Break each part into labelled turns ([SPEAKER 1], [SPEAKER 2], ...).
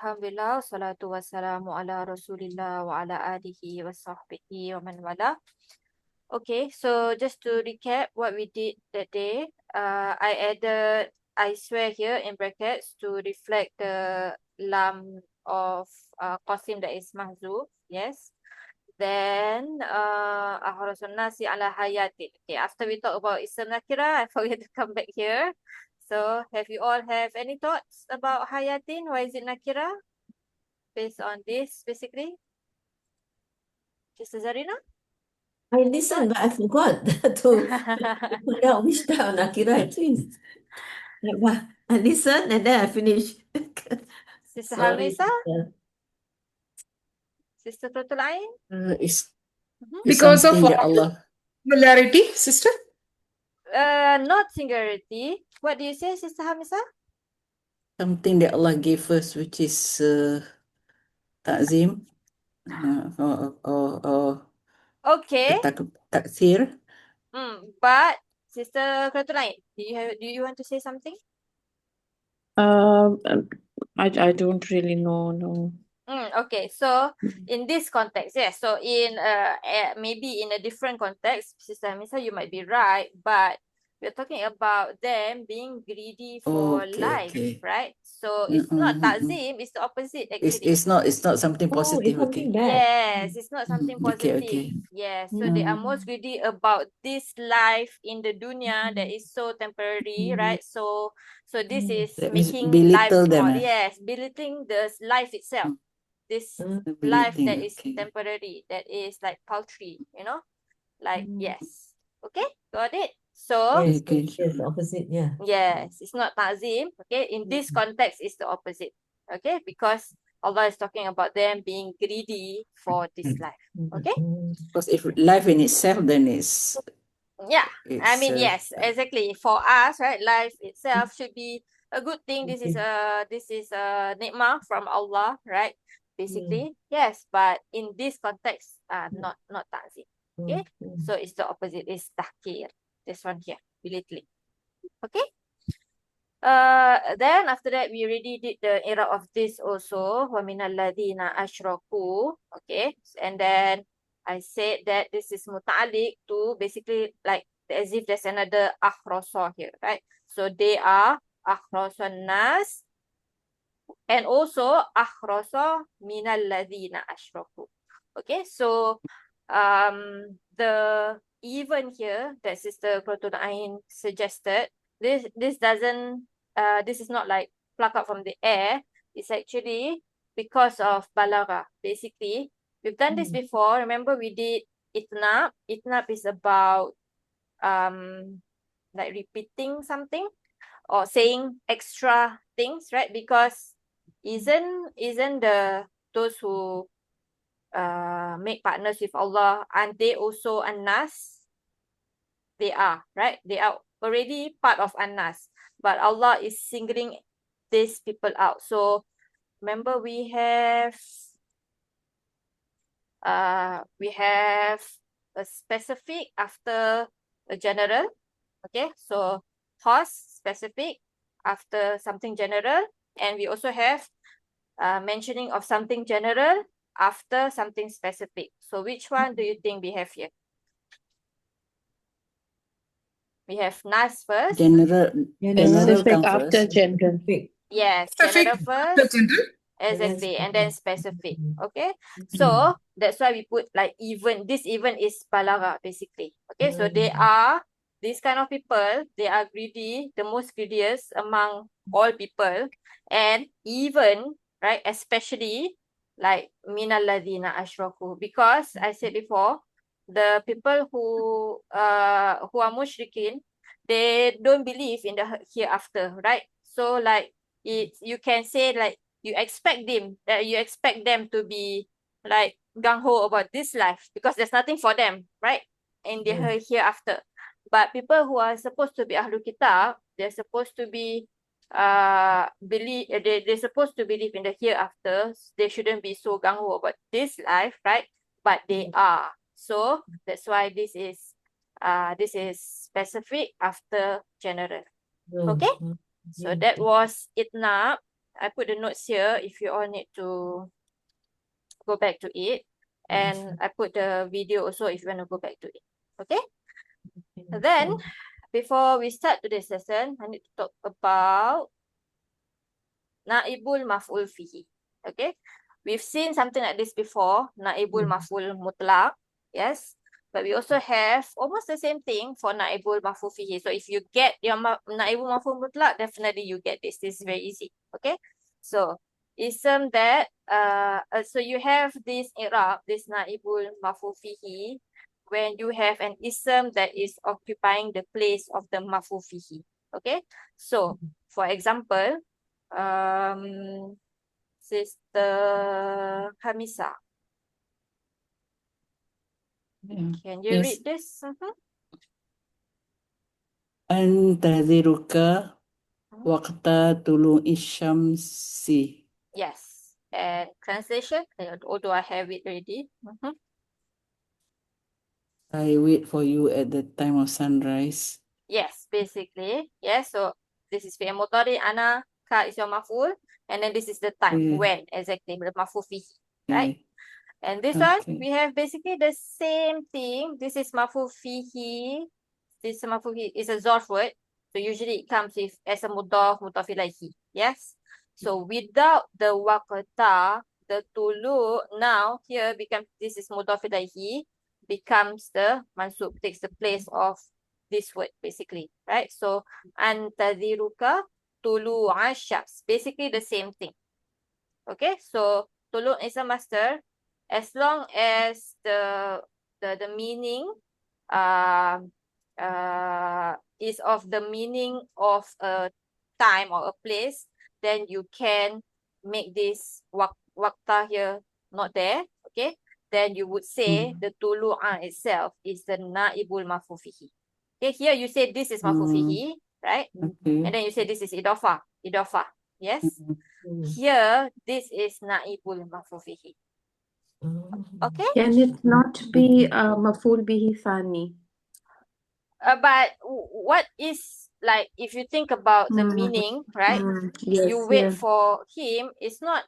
[SPEAKER 1] Alhamdulillah, salatu wassalamu ala Rasulillah wa ala alihi wa sahbihi wa man wala. Okay, so just to recap what we did that day, I added I swear here in brackets to reflect the lam of qasim that is mahzuf. Yes. Then ahrasun nasi ala hayatin. Okay, after we talk about Islam Nakira, I forget to come back here. So have you all have any thoughts about hayatin? Why is it Nakira? Based on this, basically. Sister Zarina?
[SPEAKER 2] I listened, but I forgot to find out which type of Nakira it is. I listened and then I finished.
[SPEAKER 1] Sister
[SPEAKER 2] Sorry.
[SPEAKER 1] Hamisa? Sister Tutul Ain?
[SPEAKER 3] It's
[SPEAKER 1] Mhm.
[SPEAKER 3] because of
[SPEAKER 4] Something that
[SPEAKER 3] what?
[SPEAKER 4] Allah,
[SPEAKER 3] Similarity, sister?
[SPEAKER 1] Not singularity. What do you say, Sister Hamisa?
[SPEAKER 4] something that Allah gave us, which is ta'zim, or
[SPEAKER 1] Okay.
[SPEAKER 4] taksir.
[SPEAKER 1] But Sister Tutul Ain, do you want to say something?
[SPEAKER 3] Um, I don't really know. No.
[SPEAKER 1] Okay, so in this context, yes. So in maybe in a different context, Sister Hamisa, you might be right, but we're talking about them being greedy for life,
[SPEAKER 4] Okay.
[SPEAKER 1] right? So it's not ta'zim, it's the opposite actually.
[SPEAKER 4] It's not something
[SPEAKER 2] Oh,
[SPEAKER 4] positive.
[SPEAKER 2] it's something bad.
[SPEAKER 1] Yes, it's not something
[SPEAKER 4] Okay.
[SPEAKER 1] positive. Yes, so they are most greedy about this life in the dunya that is so temporary, right? So this is
[SPEAKER 4] That means
[SPEAKER 1] making life
[SPEAKER 4] belittle them.
[SPEAKER 1] small. Yes, belittling the life itself. This life that is temporary, that is like paltry, like yes. Okay, got it. So
[SPEAKER 2] Yes, yes, opposite, yeah.
[SPEAKER 1] yes, it's not ta'zim. Okay, in this context, it's the opposite. Okay, because Allah is talking about them being greedy for this life. Okay,
[SPEAKER 4] Because if life in itself, then it's
[SPEAKER 1] yeah. I mean,
[SPEAKER 4] uh,
[SPEAKER 1] yes, exactly. For us, right, life itself should be a good thing. This is a nikmah from Allah, right? Basically, yes. But in this context, not ta'zim. Okay, so it's the opposite. It's tahkir. This one here, belittling. Okay. Then after that we already did the era of this also. وَمِنَ الَّذِينَ أَشْرَكُوا. Okay. And then I said that this is muta'alik to basically like as if there's another akhrasa here, right? So they are akhrasan nas and also akhrasa min alladhina ashraku. Okay, so the even here that Sister Qurratun Ain suggested, this doesn't this is not like pluck out from the air. It's actually because of balagha. Basically, we've done this before. Remember we did itnab. Itnab is about like repeating something or saying extra things, right? Because isn't the those who make partners with Allah, and they also An-Nas? They are, right? They are already part of An-Nas, but Allah is singling these people out. So remember we have a specific after a general. Okay, so horse specific after something general, and we also have mentioning of something general after something specific. So which one do you think we have here? We have Nas first.
[SPEAKER 4] general
[SPEAKER 3] Specific
[SPEAKER 4] come
[SPEAKER 3] after
[SPEAKER 4] first.
[SPEAKER 3] general.
[SPEAKER 1] Yes, general
[SPEAKER 3] Specific after
[SPEAKER 1] first.
[SPEAKER 3] general.
[SPEAKER 1] Exactly, and then specific. Okay, so that's why we put like even. This even is balagha basically. Okay, so they are these kind of people. They are greedy, the most greediest among all people, and even right, especially like minaladina ashraku, because I said before, the people who are mushrikin, they don't believe in the hereafter, right? So like you can say like you expect them to be like gung-ho about this life because there's nothing for them, right? In the hereafter. But people who are supposed to be Ahlul Kitab, they're supposed to be they're supposed to believe in the hereafter. They shouldn't be so gung-ho about this life, right? But they are. So that's why this is specific after general. Okay? So that was itnab. I put the notes here if you all need to go back to it. And I put the video also if you want to go back to it. Okay? Then, before we start today's lesson, I need to talk about Naibul Maf'ul Fihi. Okay? We've seen something like this before, Naibul Maf'ul Mutlaq. Yes? But we also have almost the same thing for Naibul Maf'ul Fihi. So if you get your Naibul Maf'ul Mutlaq, definitely you get this. This is very easy. Okay? So, ism that, so you have this Iraab, this Naibul Maf'ul Fihi, when you have an ism that is occupying the place of the Maf'ul Fihi. Okay? So, for example, Sister Hamisa,
[SPEAKER 4] Yeah.
[SPEAKER 1] can you
[SPEAKER 4] Yes.
[SPEAKER 1] read this?
[SPEAKER 4] Antadhiruka waqta tulu'i syamsi.
[SPEAKER 1] Yes. And translation, although I have it already.
[SPEAKER 4] I wait for you at the time of sunrise.
[SPEAKER 1] Yes, basically. Yes, so this is fi'il mudhari, ana, ka is your maf'ul, and then this is the time,
[SPEAKER 4] Okay.
[SPEAKER 1] when exactly, the maf'ul fihi, right?
[SPEAKER 4] Okay.
[SPEAKER 1] And this one,
[SPEAKER 4] Okay.
[SPEAKER 1] we have basically the same thing. This is maf'ul fihi. This maf'ul fihi is a zarf word. So usually it comes with as a mudaf, mudaf ilaihi. Yes. So without the waqta, the tulu now here becomes, this is mudaf ilaihi, becomes the mansub, takes the place of this word basically, right? So antadhiruka tulu ashams, basically the same thing. Okay, so tulu is a master as long as the meaning is of the meaning of a time or a place, then you can make this waqta here not there. Okay, then you would say the tulu'an itself is the naibul maf'ul fihi. Okay, here you say this is maf'ul fihi, right?
[SPEAKER 4] Okay.
[SPEAKER 1] And then you say this is idafa. Yes.
[SPEAKER 2] Mm.
[SPEAKER 1] Here, this is naibul maf'ul fihi. Okay.
[SPEAKER 3] Can it not be maf'ul bihi thani?
[SPEAKER 1] But what is, like, if you think about the meaning, right?
[SPEAKER 3] Yes,
[SPEAKER 1] You wait
[SPEAKER 3] yeah.
[SPEAKER 1] for him. It's not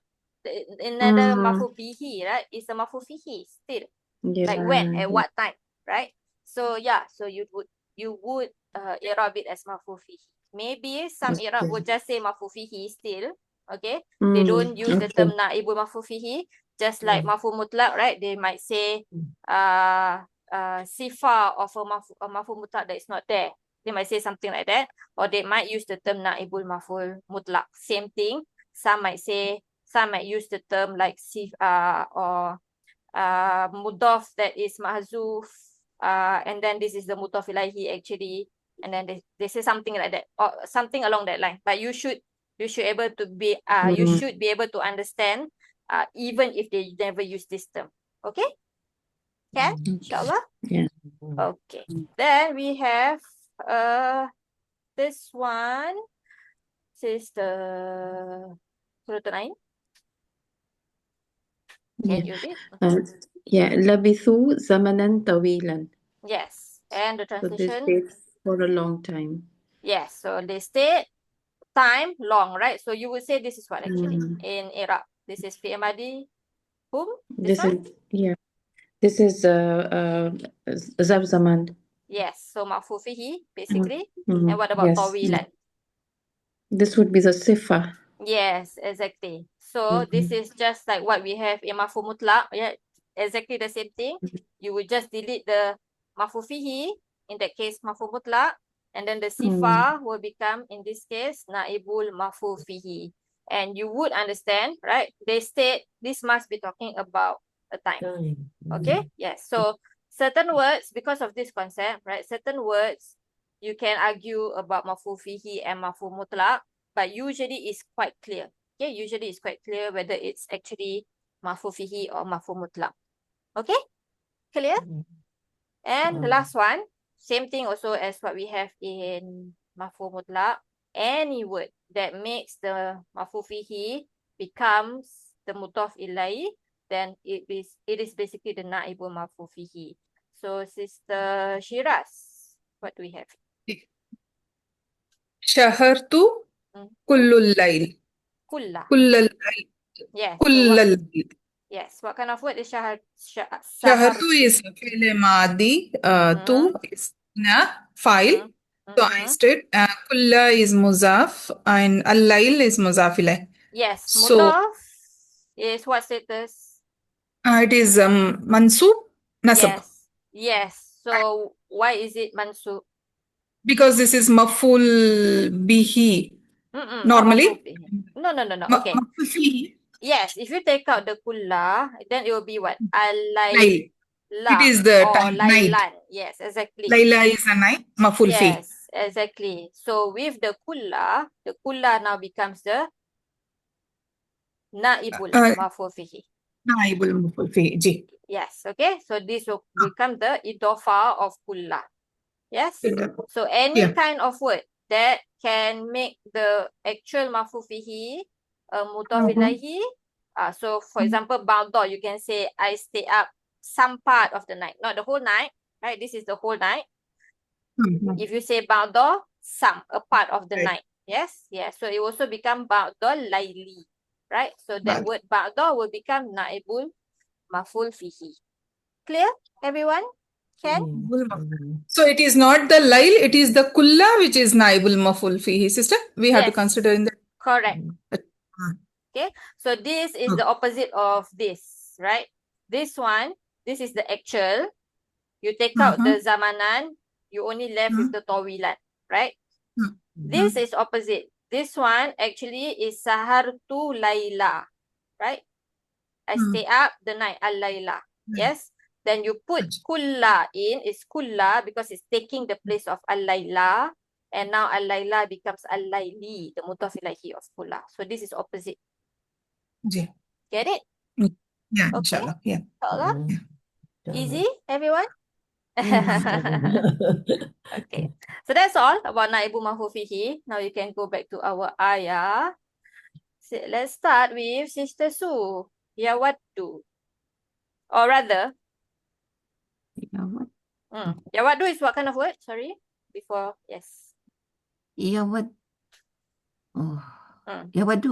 [SPEAKER 1] another maf'ul bihi, right? It's a maf'ul fihi still. Like when, at what time, right? So yeah, so you would i'rab it as maf'ul fihi. Maybe some i'rab would just say maf'ul fihi still. Okay, they don't use the term naibul maf'ul fihi. Just like maf'ul mutlaq, right? They might say sifa of a maf'ul mutlaq that is not there. They might say something like that, or they might use the term naibul maf'ul mutlaq. Same thing. Some might use the term like or mudaf that is mahzuf, and then this is the mudaf ilaihi actually, and then they say something like that or something along that line. But you should able to be you should be able to understand even if they never use this term. Okay? Can? Inshallah.
[SPEAKER 3] Yeah.
[SPEAKER 1] Okay. Then we have this one. This is the Surah 9. Can you read?
[SPEAKER 3] Labithu zamanan tawilan.
[SPEAKER 1] Yes. And the
[SPEAKER 3] So this
[SPEAKER 1] translation?
[SPEAKER 3] takes for a long time.
[SPEAKER 1] Yes. So they stayed time long, right? So you would say this is what actually in Iraq. This is fi'il madi. Whom? This one?
[SPEAKER 3] This is zab zaman.
[SPEAKER 1] Yes. So ma'fu fihi basically. And what about
[SPEAKER 3] Yes.
[SPEAKER 1] tawilan?
[SPEAKER 3] This would be the sifa.
[SPEAKER 1] Yes, exactly. So this is just like what we have in ma'fu mutlaq. Yeah, exactly the same thing. You would just delete the ma'fu fihi, in that case ma'fu mutlaq, and then the sifa will become, in this case, naibul ma'fu fihi. And you would understand, right? They state this must be talking about a time. Okay? Yes. So certain words, because of this concept, right? Certain words you can argue about ma'fu fihi and ma'fu mutlaq, but usually it's quite clear. Okay, usually it's quite clear whether it's actually ma'fu fihi or ma'fu mutlaq. Okay, clear? And the last one, same thing also as what we have in ma'fu mutlaq. Any word that makes the ma'fu fihi becomes the mudaf ilai, then it is basically the naibul ma'fu fihi. So Sister Shiraz, what do we have?
[SPEAKER 5] شهرت كل الليل.
[SPEAKER 1] Kulla.
[SPEAKER 5] كل
[SPEAKER 1] Yes. So
[SPEAKER 5] كل
[SPEAKER 1] what?
[SPEAKER 5] الليل.
[SPEAKER 1] Yes. What kind of word is
[SPEAKER 5] شهرت
[SPEAKER 1] sahartu?
[SPEAKER 5] is فعل ماضي.
[SPEAKER 1] Mm-hmm.
[SPEAKER 5] تو is file.
[SPEAKER 1] Mm-hmm.
[SPEAKER 5] So I said كل is مضاف and الليل is مضاف إليه.
[SPEAKER 1] Yes.
[SPEAKER 5] So
[SPEAKER 1] Mudaf is what status?
[SPEAKER 5] it is منصوب نصب.
[SPEAKER 1] Yes. Yes. So why is it mansub?
[SPEAKER 5] Because this is مفعول به.
[SPEAKER 1] Not
[SPEAKER 5] Normally,
[SPEAKER 1] maf'ul bihi. No. Okay.
[SPEAKER 5] مفعول فيه
[SPEAKER 1] Yes. If you take out the kulla, then it will be what?
[SPEAKER 5] ليل. It
[SPEAKER 1] Al-layla
[SPEAKER 5] is the
[SPEAKER 1] or
[SPEAKER 5] time, night.
[SPEAKER 1] laylan. Yes, exactly.
[SPEAKER 5] ليلى is a night. مفعول فيه.
[SPEAKER 1] Yes, exactly. So with the kulla now becomes the naibul maf'ul fihi.
[SPEAKER 5] نائب المفعول فيه. جي.
[SPEAKER 1] Yes, okay. So this will become the idofa of kulla. Yes. So any
[SPEAKER 5] Yeah.
[SPEAKER 1] kind of word that can make the actual maf'ul fihi mudaf ilaihi. So for example, ba'da, you can say I stay up some part of the night, not the whole night, right? This is the whole night. If you say ba'da, some, a part of the
[SPEAKER 5] Right.
[SPEAKER 1] night. Yes, yes. So it also become ba'da layli, right? So that
[SPEAKER 5] Ba'da.
[SPEAKER 1] word ba'da will become naibul maf'ul fihi. Clear, everyone? Can?
[SPEAKER 5] So it is not the layl, it is the kulla which is naibul maf'ul fihi, sister. We have to
[SPEAKER 1] Yes.
[SPEAKER 5] consider in the
[SPEAKER 1] Correct. Okay. So this is the opposite of this, right? This one, this is the actual. You take out the zamanan, you only left with the tawilan, right? This is opposite. This one actually is sahartu layla, right? I stay up the night, al-layla. Yes? Then you put kulla in, is kulla because it's taking the place of al-layla. And now al-layla becomes al-layli, the mudaf ilaihi of kulla. So this is opposite.
[SPEAKER 5] Ji.
[SPEAKER 1] Get it?
[SPEAKER 5] Yeah,
[SPEAKER 1] Okay.
[SPEAKER 5] inshallah. Yeah.
[SPEAKER 1] Inshallah. Easy, everyone? Okay. So that's all about naibu maf'ul fihi. Now you can go back to our ayah. So let's start with Sister Su. Yawaddu. Or rather, yawaddu is what kind of word? Sorry. Before, yes.
[SPEAKER 2] يود
[SPEAKER 1] Mm.
[SPEAKER 2] يود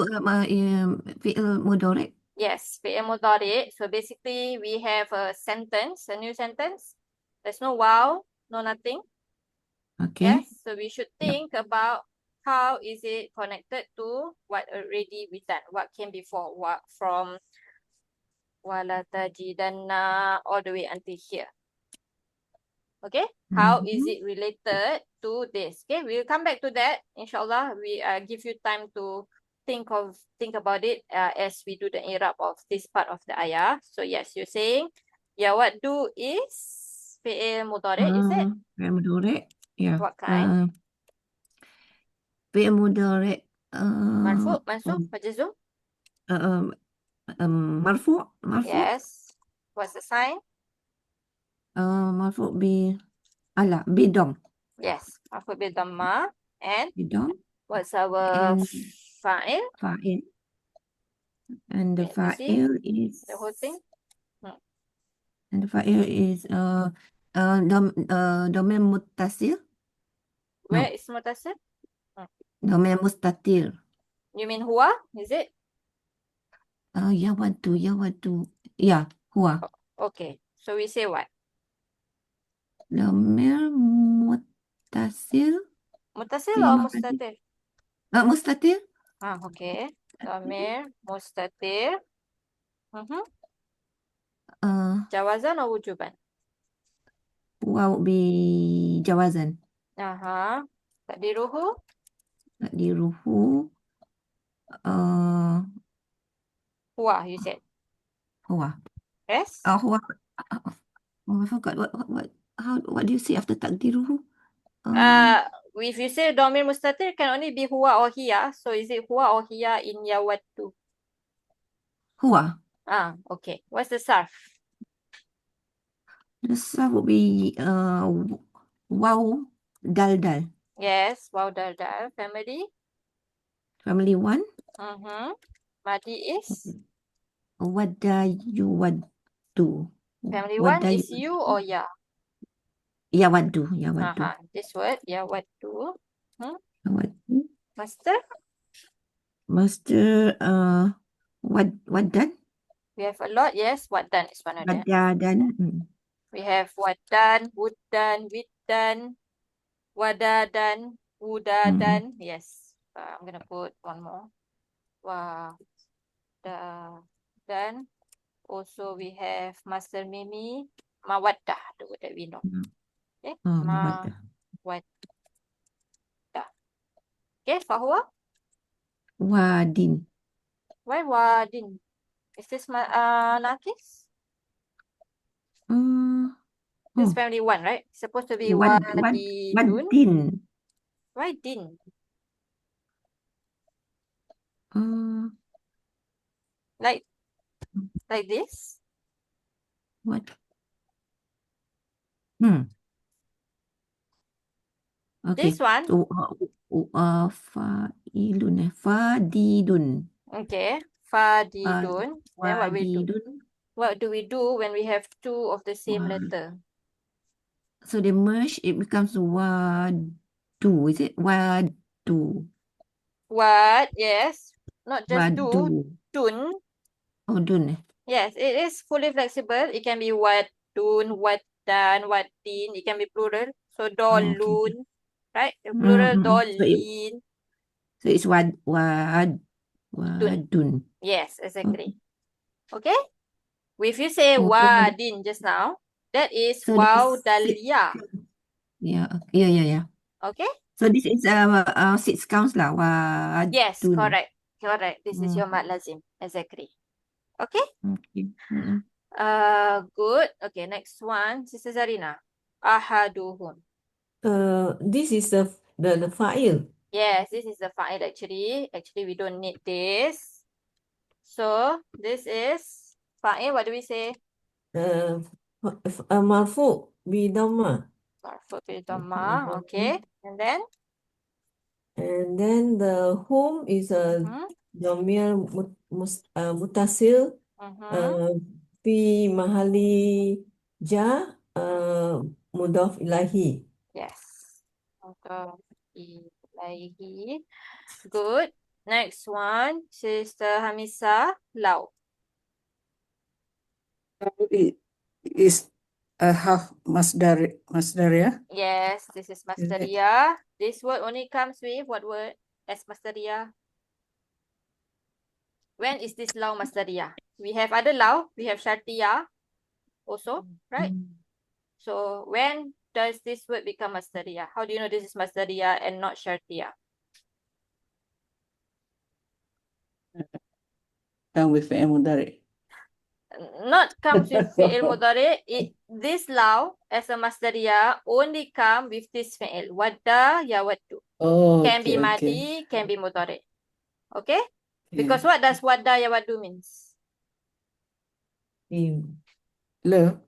[SPEAKER 2] فعل مضارع.
[SPEAKER 1] Yes, fi'il mudhari. So basically, we have a sentence, a new sentence. There's no wow, no nothing.
[SPEAKER 2] Okay.
[SPEAKER 1] Yes, so we should think about how is it connected to what already we done, what came before, what from wala tajidanna all the way until here. Okay, how is it related to this? Okay, we'll come back to that. Inshallah, we give you time to think about it as we do the Iraab of this part of the ayah. So yes, you're saying yawaddu is fi'il mudhari, is it?
[SPEAKER 2] فعل مضارع. Yeah.
[SPEAKER 1] What kind?
[SPEAKER 2] فعل مضارع.
[SPEAKER 1] Marfu, mansub, majzum?
[SPEAKER 2] مرفوع.
[SPEAKER 1] Yes. What's the sign?
[SPEAKER 2] مرفوع بضم.
[SPEAKER 1] Yes. Marfu bil dhamma. And
[SPEAKER 2] بضم.
[SPEAKER 1] what's our
[SPEAKER 2] And
[SPEAKER 1] fa'il?
[SPEAKER 2] فاعل. And the
[SPEAKER 1] Can you see
[SPEAKER 2] fa'il is
[SPEAKER 1] the whole thing?
[SPEAKER 2] and the fa'il is ضمير متصل.
[SPEAKER 1] Where is mutasir?
[SPEAKER 2] ضمير مستتر.
[SPEAKER 1] You mean huwa? Is it?
[SPEAKER 2] يود. Yeah, هو.
[SPEAKER 1] Okay. So we say what?
[SPEAKER 2] ضمير متصل.
[SPEAKER 1] Mutasir
[SPEAKER 2] في
[SPEAKER 1] or
[SPEAKER 2] محل
[SPEAKER 1] mustatir?
[SPEAKER 2] مستتر.
[SPEAKER 1] Okay. Dhamir mustatir. Jawazan or wujuban?
[SPEAKER 2] واو بجوازا.
[SPEAKER 1] Takdiruhu?
[SPEAKER 2] تقديره
[SPEAKER 1] Huwa, you said.
[SPEAKER 2] هو.
[SPEAKER 1] Yes?
[SPEAKER 2] هو. I forgot what do you say after تقديره?
[SPEAKER 1] If you say dhamir mustatir, can only be huwa or hiya. So is it huwa or hiya in yawaddu?
[SPEAKER 2] هو.
[SPEAKER 1] Okay. What's the sarf?
[SPEAKER 2] The Sarf would be واو دال.
[SPEAKER 1] Yes, waw dal dal. Family.
[SPEAKER 2] Family 1.
[SPEAKER 1] Madi is?
[SPEAKER 2] Wada yuwaddu.
[SPEAKER 1] Family
[SPEAKER 2] Wada
[SPEAKER 1] 1 is you or ya?
[SPEAKER 2] yawaddu.
[SPEAKER 1] This word, yawaddu.
[SPEAKER 2] Yawaddu.
[SPEAKER 1] Master?
[SPEAKER 2] Master, wadan,
[SPEAKER 1] We have a lot. Yes, wadan is one of them.
[SPEAKER 2] wadadan.
[SPEAKER 1] We have wadan, wuddan, widdan, wadadan, wudadan. Yes. I'm gonna put one more. Wadadan. Also, we have Master Mimi, mawaddah, the word that we know. Okay.
[SPEAKER 2] Mawaddah.
[SPEAKER 1] Mawaddah. Okay, Fahwa.
[SPEAKER 2] Wadin.
[SPEAKER 1] Why wadin? Is this nakis? This family one, right? Supposed to be wadidun.
[SPEAKER 2] Wadin.
[SPEAKER 1] Why din? Like this?
[SPEAKER 2] What? Okay.
[SPEAKER 1] This one?
[SPEAKER 2] So, fa'ilun, fadidun.
[SPEAKER 1] Okay. Fadidun. Then what we do?
[SPEAKER 2] Wadidun.
[SPEAKER 1] What do we do when we have two of the same
[SPEAKER 2] Wa-
[SPEAKER 1] letter?
[SPEAKER 2] So they merge, it becomes wadu, is it? Wadu.
[SPEAKER 1] What? Yes. Not just do.
[SPEAKER 2] Wadu.
[SPEAKER 1] Dun.
[SPEAKER 2] Oh, dun.
[SPEAKER 1] Yes, it is fully flexible. It can be wadun, waddan, waddin. It can be plural. So
[SPEAKER 2] Okay.
[SPEAKER 1] dolun, right? The plural
[SPEAKER 2] So,
[SPEAKER 1] dolin.
[SPEAKER 2] so it's wadun.
[SPEAKER 1] Yes, exactly. Okay? If you say
[SPEAKER 2] Oh,
[SPEAKER 1] wadin just now, that is
[SPEAKER 2] so
[SPEAKER 1] waw
[SPEAKER 2] this
[SPEAKER 1] dalia.
[SPEAKER 2] yeah.
[SPEAKER 1] Okay?
[SPEAKER 2] So this is 6 counts lah. Wadun.
[SPEAKER 1] Yes, correct. Correct. This is your
[SPEAKER 2] Mm.
[SPEAKER 1] mad lazim. Exactly. Okay?
[SPEAKER 2] Okay.
[SPEAKER 1] Good. Okay, next one. Sister Zarina. Ahaduhum.
[SPEAKER 2] This is the fa'il.
[SPEAKER 1] Yes, this is the fa'il actually. Actually, we don't need this. So, this is fa'il. What do we say?
[SPEAKER 2] Marfu bi dhamma.
[SPEAKER 1] Marfu bil dhamma. Okay. And then?
[SPEAKER 2] And then the whom is a dhamir mutasil fi mahali ja mudhaf ilahi.
[SPEAKER 1] Yes. Mudhaf ilaihi. Good. Next one, Sister Hamisa, lau.
[SPEAKER 4] It is a half masdar, ya?
[SPEAKER 1] Yes, this is masdariyah. This word only comes with what word as masdariyah? When is this lau masdariyah? We have other lau. We have syartiyah also, right? So when does this word become masdariyah? How do you know this is masdariyah and not syartiyah?
[SPEAKER 4] Come with fi'il mudhari.
[SPEAKER 1] Not comes with fi'il mudhari. This lau as a masdariyah only come with this fi'il. Wadda ya waddu.
[SPEAKER 4] Oh,
[SPEAKER 1] Can be
[SPEAKER 4] okay.
[SPEAKER 1] madi, can be mudhari. Okay? Because what does wadda ya waddu means?
[SPEAKER 4] Love.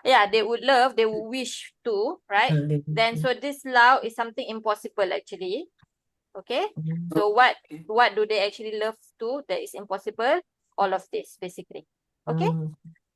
[SPEAKER 1] Yeah, they would love, they would wish to, right? Then so this lau is something impossible actually. Okay? So what do they actually love to that is impossible? All of this basically. Okay?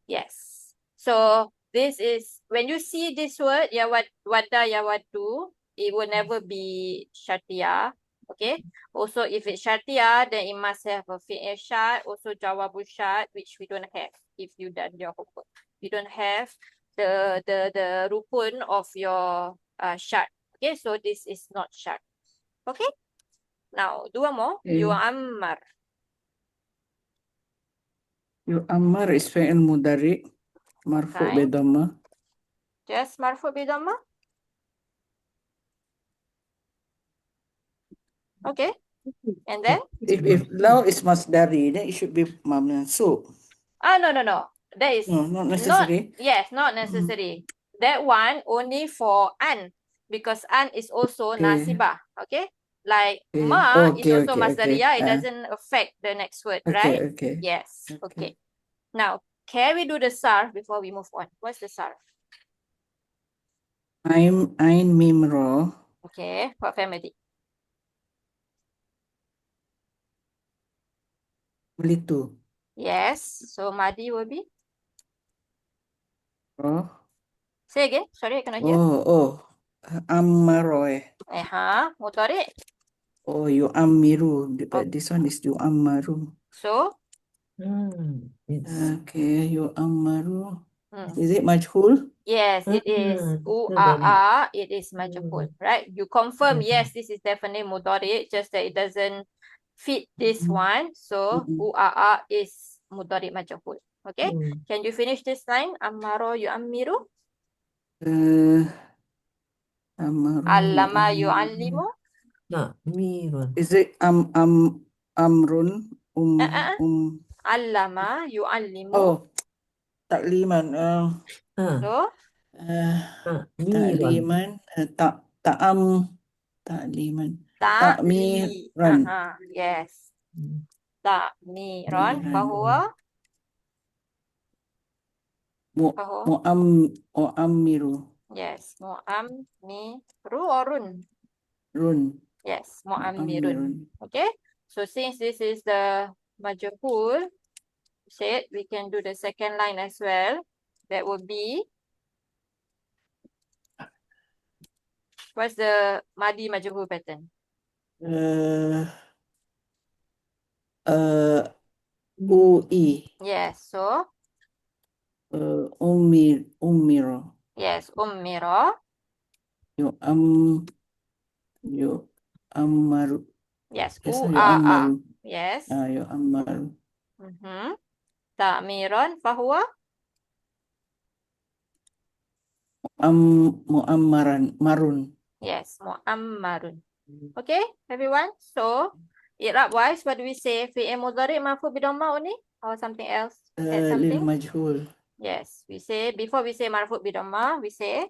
[SPEAKER 1] Yes. So this is when you see this word ya wadda ya waddu, it will never be syartiyah. Okay. Also, if it's syartiyah, then it must have a fi'il syart, also jawabu syart, which we don't have if you done your homework. You don't have the rukun of your syart. Okay, so this is not syart. Okay. Now, dua more. Yu'ammar.
[SPEAKER 4] Yu'ammar is fi'il mudhari. Marfu bi dhamma.
[SPEAKER 1] Just marfu bi dhamma. Okay. And then?
[SPEAKER 4] If law is masdari, then it should be mansub.
[SPEAKER 1] No. That is
[SPEAKER 4] No, not necessary.
[SPEAKER 1] Not necessary. That one only for an, because an is also nasibah. Okay. Like ma is also masdariyah. It doesn't affect the next word, right?
[SPEAKER 4] Okay.
[SPEAKER 1] Yes. Okay. Now, can we do the sarf before we move on? What's the sarf?
[SPEAKER 4] Ain mim ra.
[SPEAKER 1] Okay. What family?
[SPEAKER 4] Melitu.
[SPEAKER 1] Yes. So madi will be?
[SPEAKER 4] Ra.
[SPEAKER 1] Say again. Sorry, I cannot hear.
[SPEAKER 4] Ammaroy.
[SPEAKER 1] Mudhari.
[SPEAKER 4] Oh, yu'ammiru. But this one is yu'ammaru.
[SPEAKER 1] So,
[SPEAKER 2] It's
[SPEAKER 4] Okay, yu'ammaru.
[SPEAKER 1] mm,
[SPEAKER 4] Is it majhul?
[SPEAKER 1] yes, it is.
[SPEAKER 2] very
[SPEAKER 1] It is majhul, right? You confirm, yes, this is definitely mudari, just that it doesn't fit this one. So,
[SPEAKER 4] Mm-mm.
[SPEAKER 1] is mudari majhul. Okay? Can you finish this line? Ammaro yu'ammiru.
[SPEAKER 4] Ammaru
[SPEAKER 1] Allama
[SPEAKER 4] yu'ammiru.
[SPEAKER 1] yu'allimu.
[SPEAKER 2] Mirun.
[SPEAKER 4] Is it amrun?
[SPEAKER 1] Uh-uh. Allama yu'allimu.
[SPEAKER 4] Oh, takliman.
[SPEAKER 1] So,
[SPEAKER 2] Mirun.
[SPEAKER 4] Takliman. Takliman.
[SPEAKER 1] ta'mi.
[SPEAKER 4] Takmiran.
[SPEAKER 1] Yes. Ta'miran.
[SPEAKER 4] Takmiran.
[SPEAKER 1] Fahuwa. Fahuwa.
[SPEAKER 4] Mu'ammiru.
[SPEAKER 1] Yes. Mu'ammiru or run.
[SPEAKER 4] Run.
[SPEAKER 1] Yes. Mu'ammirun.
[SPEAKER 4] Mu'ammirun.
[SPEAKER 1] Okay. So since this is the majhul, said we can do the second line as well. That would be, what's the madi majhul pattern?
[SPEAKER 4] Ui.
[SPEAKER 1] Yes. So,
[SPEAKER 4] Ummiro.
[SPEAKER 1] yes. Ummira.
[SPEAKER 4] Yu'ammaru.
[SPEAKER 1] Yes.
[SPEAKER 4] Yes,
[SPEAKER 1] U'a'a.
[SPEAKER 4] yu'ammaru.
[SPEAKER 1] Yes.
[SPEAKER 4] Yu'ammaru.
[SPEAKER 1] Ta'miran. Fahuwa.
[SPEAKER 4] Mu'ammaran. Marun.
[SPEAKER 1] Yes. Mu'ammarun. Okay, everyone. So, Iraab wise, what do we say? Fi'il mudhari' marfu' bidhamma only? Or something else? Add
[SPEAKER 4] Lil
[SPEAKER 1] something?
[SPEAKER 4] majhul.
[SPEAKER 1] Yes, we say, before we say marfu' bidhamma, we say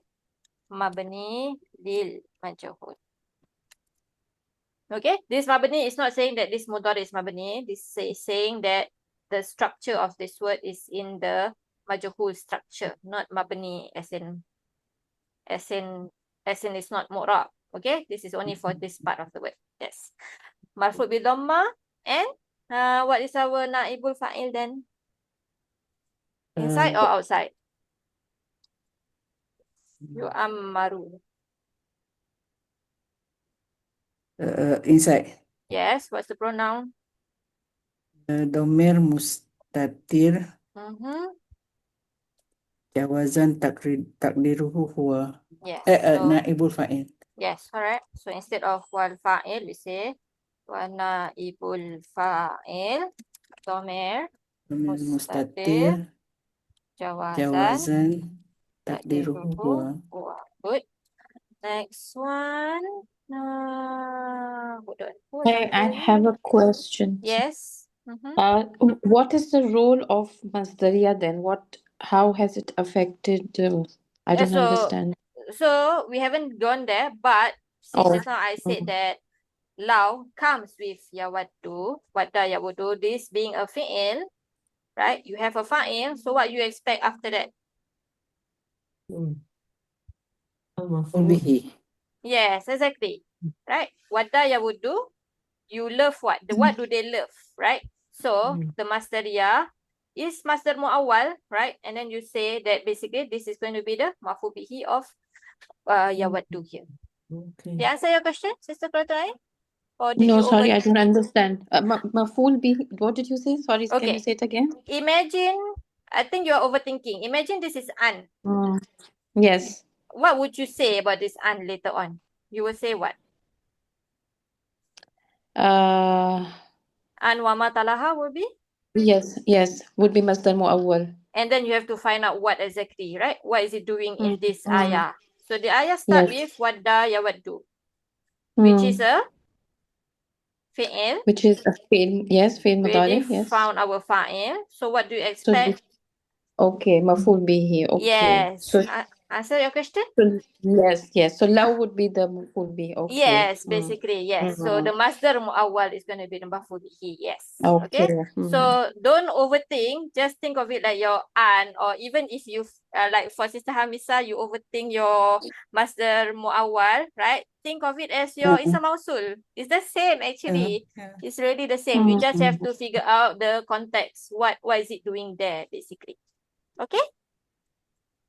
[SPEAKER 1] mabni lil majhul. Okay, this mabni is not saying that this mudhari' is mabni. This is saying that the structure of this word is in the majhul structure, not mabni as in it's not mu'rab. Okay, this is only for this part of the word. Yes. Marfu' bil dhamma, and what is our naibul fa'il then? Inside or outside? Yu'ammaru.
[SPEAKER 4] Inside.
[SPEAKER 1] Yes, what's the pronoun?
[SPEAKER 4] Domir mustatir. Jawazan takdiruhu huwa.
[SPEAKER 1] Yes. So,
[SPEAKER 4] Naibul fa'il.
[SPEAKER 1] yes, correct. So instead of wal fa'il, we say wa naibul fa'il. Domir
[SPEAKER 4] Domir
[SPEAKER 1] mustatir.
[SPEAKER 4] mustatir.
[SPEAKER 1] Jawazan
[SPEAKER 4] Jawazan takdiruhu
[SPEAKER 1] takdiruhu
[SPEAKER 4] huwa.
[SPEAKER 1] huwa. Good. Next one. Hold on. Who was
[SPEAKER 3] I
[SPEAKER 1] answering?
[SPEAKER 3] have a question.
[SPEAKER 1] Yes.
[SPEAKER 3] What is the role of Masdariya then? How has it affected? I
[SPEAKER 1] Yeah,
[SPEAKER 3] don't understand.
[SPEAKER 1] so we haven't gone there, but since
[SPEAKER 3] Oh,
[SPEAKER 1] just now I said that law comes with yawaddu, wadda yawuddu, this being a fi'il, right? You have a fa'il, so what you expect after that?
[SPEAKER 4] Bihi.
[SPEAKER 1] Yes, exactly. Right? Wadda yawuddu, you love what? What do they love, right? So the masdariya is masdar mu'awwal, right? And then you say that basically this is going to be the maf'ul bihi of yawaddu here.
[SPEAKER 2] Okay.
[SPEAKER 1] Did I answer your question, Sister Klotai? Or did
[SPEAKER 3] no,
[SPEAKER 1] you
[SPEAKER 3] sorry, I don't understand. Mafool bihi, what did you say? Sorry, can you
[SPEAKER 1] Okay.
[SPEAKER 3] say it again?
[SPEAKER 1] Imagine, I think you're overthinking. Imagine this is an.
[SPEAKER 3] Yes.
[SPEAKER 1] What would you say about this an later on? You will say what? An wa ma talaha will be?
[SPEAKER 3] Yes, would be Masdar Mu'awwal.
[SPEAKER 1] And then you have to find out what exactly, right? What is it doing in this ayah? So the ayah start with wadda yawaddu, which is a fi'il.
[SPEAKER 3] Which is a fail, yes, fail
[SPEAKER 1] We already
[SPEAKER 3] mudari, yes.
[SPEAKER 1] found our fa'il. So what do you
[SPEAKER 3] So,
[SPEAKER 1] expect?
[SPEAKER 3] okay, Mafool bihi, okay.
[SPEAKER 1] Yes.
[SPEAKER 3] So,
[SPEAKER 1] Answer your question?
[SPEAKER 3] yes. So, law would be the Mafool bihi, okay.
[SPEAKER 1] Yes, basically, yes. So the masdar mu'awwal is going to be the maf'ul bihi, yes.
[SPEAKER 3] Okay.
[SPEAKER 1] So don't overthink. Just think of it like your an, or even if you like for Sister Hamisa, you overthink your masdar mu'awwal, right? Think of it as your ism mausul. It's the same actually. It's really the same. You just have to figure out the context. What is it doing there, basically? Okay?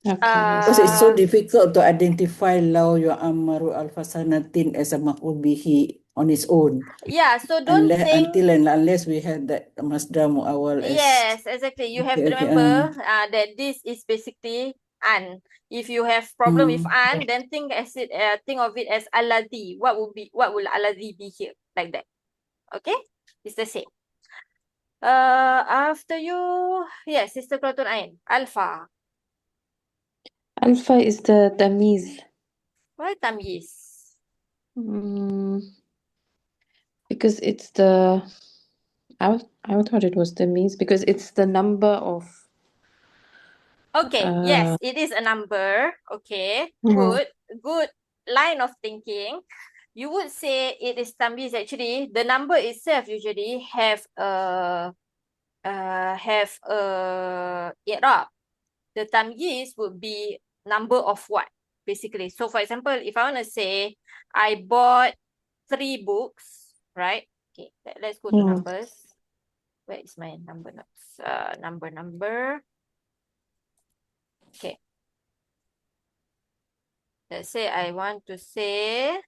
[SPEAKER 4] Because it's so difficult to identify law yu'ammaru al-fasanatin as a maf'ul bihi on its own.
[SPEAKER 1] Yeah, so don't
[SPEAKER 4] Unless,
[SPEAKER 1] think.
[SPEAKER 4] until and unless we have that masdar muawwal as
[SPEAKER 1] Yes, exactly. You have to
[SPEAKER 4] okay,
[SPEAKER 1] remember that this is basically an. If you have problem with an, then think of it as alladhi. What will alladhi be here? Like that. Okay? It's the same. After you, yes, Sister Quratul Ain. Alpha.
[SPEAKER 3] Alpha is the tamiz.
[SPEAKER 1] Why tamyiz?
[SPEAKER 3] Because it's the I thought it was tamiz because it's the number of
[SPEAKER 1] Okay, yes, it is a number. Okay, good. Good line of thinking. You would say it is tamyiz. Actually, the number itself usually have a i'rab. The tamyiz would be number of what, basically. So for example, if I want to say I bought 3 books, right? Okay, let's go to numbers. Where is my number notes? Number. Okay. Let's say I want to say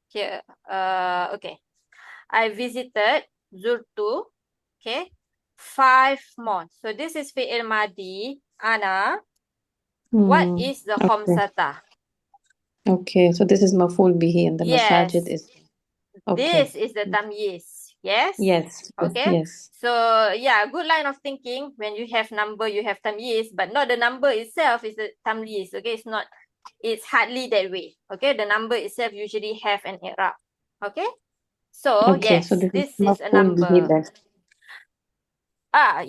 [SPEAKER 1] here. Okay. I visited Zurtu. Okay. 5 more. So this is fi'il madi. Ana. What is the khamsata?
[SPEAKER 3] Okay, so this is maf'ul bihi and the masajid
[SPEAKER 1] Yes.
[SPEAKER 3] is okay.
[SPEAKER 1] This is the tamyiz. Yes?
[SPEAKER 3] Yes.
[SPEAKER 1] Okay.
[SPEAKER 3] Yes.
[SPEAKER 1] So yeah, good line of thinking. When you have number, you have tamyiz, but not the number itself is the tamyiz. Okay, it's hardly that way. Okay, the number itself usually have an i'rab. Okay, so
[SPEAKER 3] Okay, so
[SPEAKER 1] yes,
[SPEAKER 3] this is
[SPEAKER 1] this is a
[SPEAKER 3] maf'ul bihi
[SPEAKER 1] number.
[SPEAKER 3] then.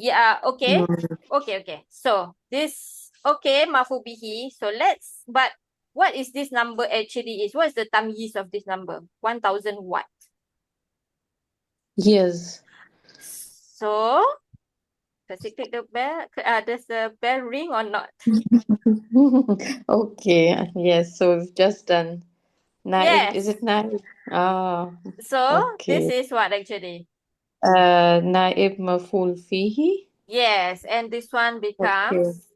[SPEAKER 1] Yeah, okay. Okay. So this, okay, mafu bihi. So but what is this number actually is? What is the tamyiz of this number? 1000 what?
[SPEAKER 3] Years.
[SPEAKER 1] So, does it click the bell? Does the bell ring or not?
[SPEAKER 3] Okay, yes, so we've just done Naib. Is
[SPEAKER 1] Yes.
[SPEAKER 3] it Naib? Ah,
[SPEAKER 1] So, this
[SPEAKER 3] okay.
[SPEAKER 1] is what actually?
[SPEAKER 3] Naib maf'ul fihi.
[SPEAKER 1] Yes, and this one
[SPEAKER 3] Okay.
[SPEAKER 1] becomes,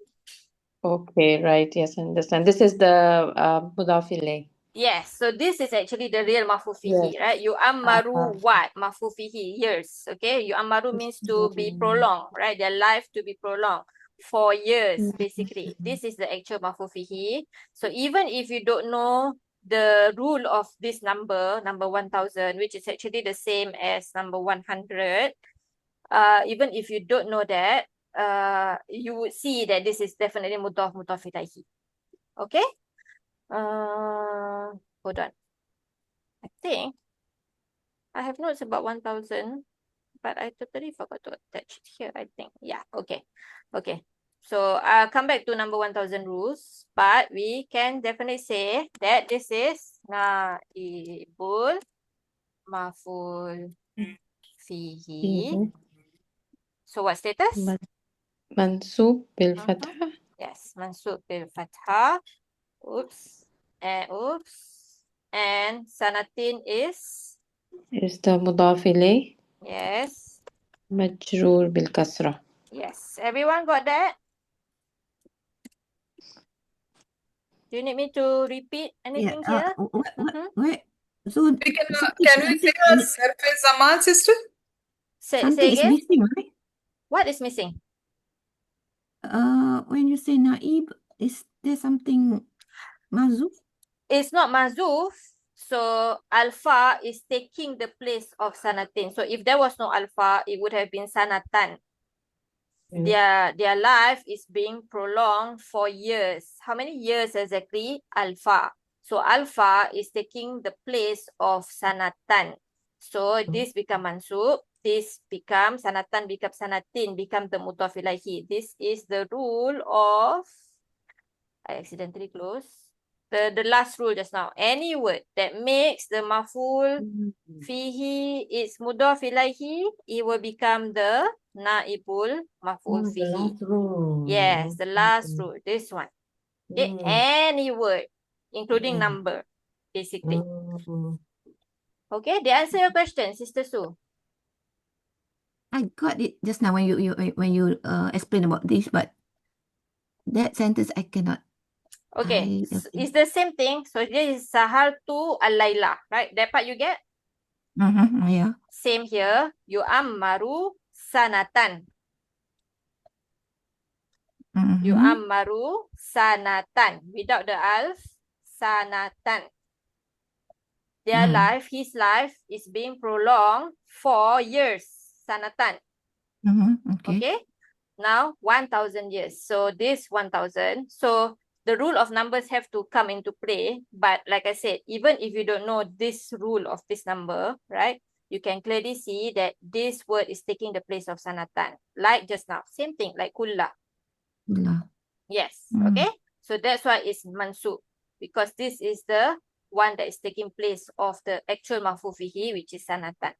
[SPEAKER 3] Okay, right. Yes, I understand. This is the mudaf ilayh.
[SPEAKER 1] yes. So, this is actually the real mafu
[SPEAKER 3] Yes.
[SPEAKER 1] fihi, right? You amaru what? Mafu fihi, years. Okay, you amaru means to be prolonged, right? Their life to be prolonged for years, basically. This is the actual mafu fihi. So, even if you don't know the rule of this number 1000, which is actually the same as number 100, even if you don't know that, you would see that this is definitely mudaf ilaihi. Okay? Hold on. I think I have notes about 1000, but I totally forgot to attach it here, I think. Yeah, okay. Okay. So I'll come back to number 1000 rules, but we can definitely say that this is naibul maful fihi. So what status?
[SPEAKER 3] Mansub bil fathah.
[SPEAKER 1] Yes, mansub bil fathah. Oops. And sanatin is?
[SPEAKER 3] Is the mudaf ilayh.
[SPEAKER 1] Yes.
[SPEAKER 3] Majroor bil kasrah.
[SPEAKER 1] Yes. Everyone got that? Do you need me to repeat anything here?
[SPEAKER 2] Where? So
[SPEAKER 5] We can we say
[SPEAKER 2] something,
[SPEAKER 5] a Sarf Zaman, sister?
[SPEAKER 1] Say
[SPEAKER 2] something is
[SPEAKER 1] again.
[SPEAKER 2] missing, right?
[SPEAKER 1] What is missing?
[SPEAKER 2] When you say naib, is there something mazuf?
[SPEAKER 1] It's not mazuf. So alpha is taking the place of sanatin. So if there was no alpha, it would have been sanatan. Their life is being prolonged for years. How many years exactly? Alpha. So alpha is taking the place of sanatan. So this become mansub. This becomes sanatan, becomes sanatin, become the mudaf ilaihi. This is the rule of, I accidentally closed the last rule just now. Any word that makes the maful fihi its mudaf ilaihi, it will become the naibul maful
[SPEAKER 2] The
[SPEAKER 1] fihi.
[SPEAKER 2] last rule.
[SPEAKER 1] Yes, the last rule. This one. Okay, any word, including number, basically. Okay, did I answer your question, Sister Sue?
[SPEAKER 2] I got it just now when you explain about this, but that sentence I cannot.
[SPEAKER 1] Okay,
[SPEAKER 2] okay.
[SPEAKER 1] it's the same thing. So this is Sahartu al-Laila, right? That part you get?
[SPEAKER 2] Yeah.
[SPEAKER 1] Same here. Yu'ammaru sanatan. Yu'ammaru sanatan. Without the alf, sanatan. Their life, his life is being prolonged for years. Sanatan.
[SPEAKER 2] Okay.
[SPEAKER 1] Okay? Now 1,000 years. So this 1,000. So the rule of numbers have to come into play. But like I said, even if you don't know this rule of this number, right? You can clearly see that this word is taking the place of sanatan. Like just now. Same thing, like kulla.
[SPEAKER 2] Kulla.
[SPEAKER 1] Yes. Okay. So that's why it's mansub. Because this is the one that is taking place of the actual maf'ul fihi, which is sanatan.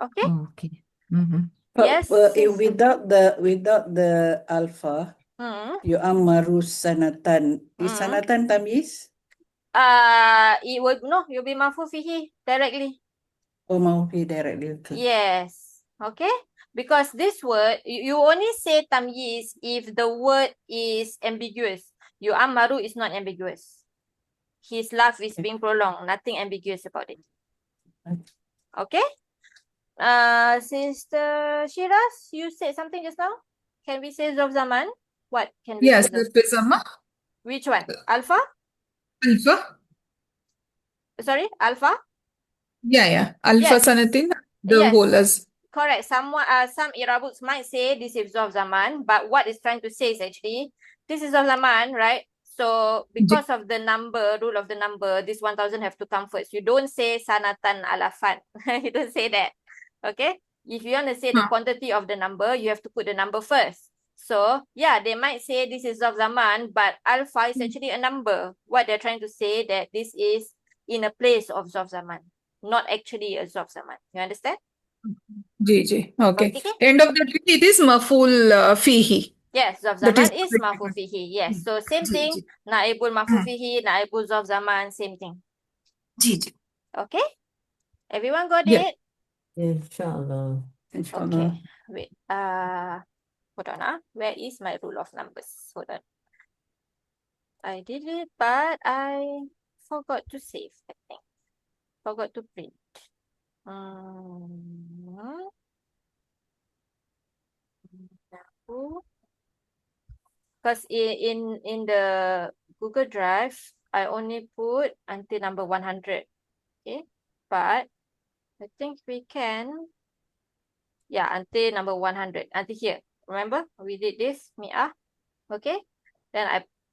[SPEAKER 1] Okay?
[SPEAKER 2] Okay.
[SPEAKER 1] Yes.
[SPEAKER 4] Without the alpha, yu'ammaru sanatan. Is sanatan tamyiz?
[SPEAKER 1] You'll be maf'ul fihi directly.
[SPEAKER 4] Oh, maufi directly. Okay.
[SPEAKER 1] Yes. Okay. Because this word, you only say tamyiz if the word is ambiguous. Yu'ammaru is not ambiguous. His life is being prolonged. Nothing ambiguous about it. Okay. Sister Shiraz, you said something just now. Can we say Zof Zaman? What can we
[SPEAKER 5] Yes,
[SPEAKER 1] say? Zof?
[SPEAKER 5] Surf Sama.
[SPEAKER 1] Which one? Alpha?
[SPEAKER 5] Alpha.
[SPEAKER 1] Sorry, Alpha?
[SPEAKER 5] Yeah. Alpha
[SPEAKER 1] Yes.
[SPEAKER 5] sanatin. The
[SPEAKER 1] Yes.
[SPEAKER 5] whole as.
[SPEAKER 1] Correct. Some Irabuts might say this is Zof Zaman, but what it's trying to say is actually this is Zof Zaman, right? So because of the number, rule of the number, this 1,000 have to come first. You don't say sanatan alafan. You don't say that. Okay? If you want to say the quantity of the number, you have to put the number first. So yeah, they might say this is Zof Zaman, but alpha is actually a number. What they're trying to say that this is in a place of Zof Zaman, not actually a Zof Zaman. You understand?
[SPEAKER 5] Okay.
[SPEAKER 1] Okay.
[SPEAKER 5] End of the day, it is Mafool Feehi.
[SPEAKER 1] Yes, Zof
[SPEAKER 5] That
[SPEAKER 1] Zaman
[SPEAKER 5] is
[SPEAKER 1] is maf'ul fihi. Yes. So same thing. Naibul maf'ul fihi, naibul Zof Zaman, same thing. Okay? Everyone got
[SPEAKER 5] Yes.
[SPEAKER 1] it?
[SPEAKER 2] Inshallah.
[SPEAKER 1] Okay. Wait. Hold on. Where is my rule of numbers? Hold on. I did it, but I forgot to save, I think. Forgot to print. Because in the Google Drive, I only put until number 100. Okay. But I think we can, until number 100. Until here. Remember, we did this, Mi'ah. Okay. Then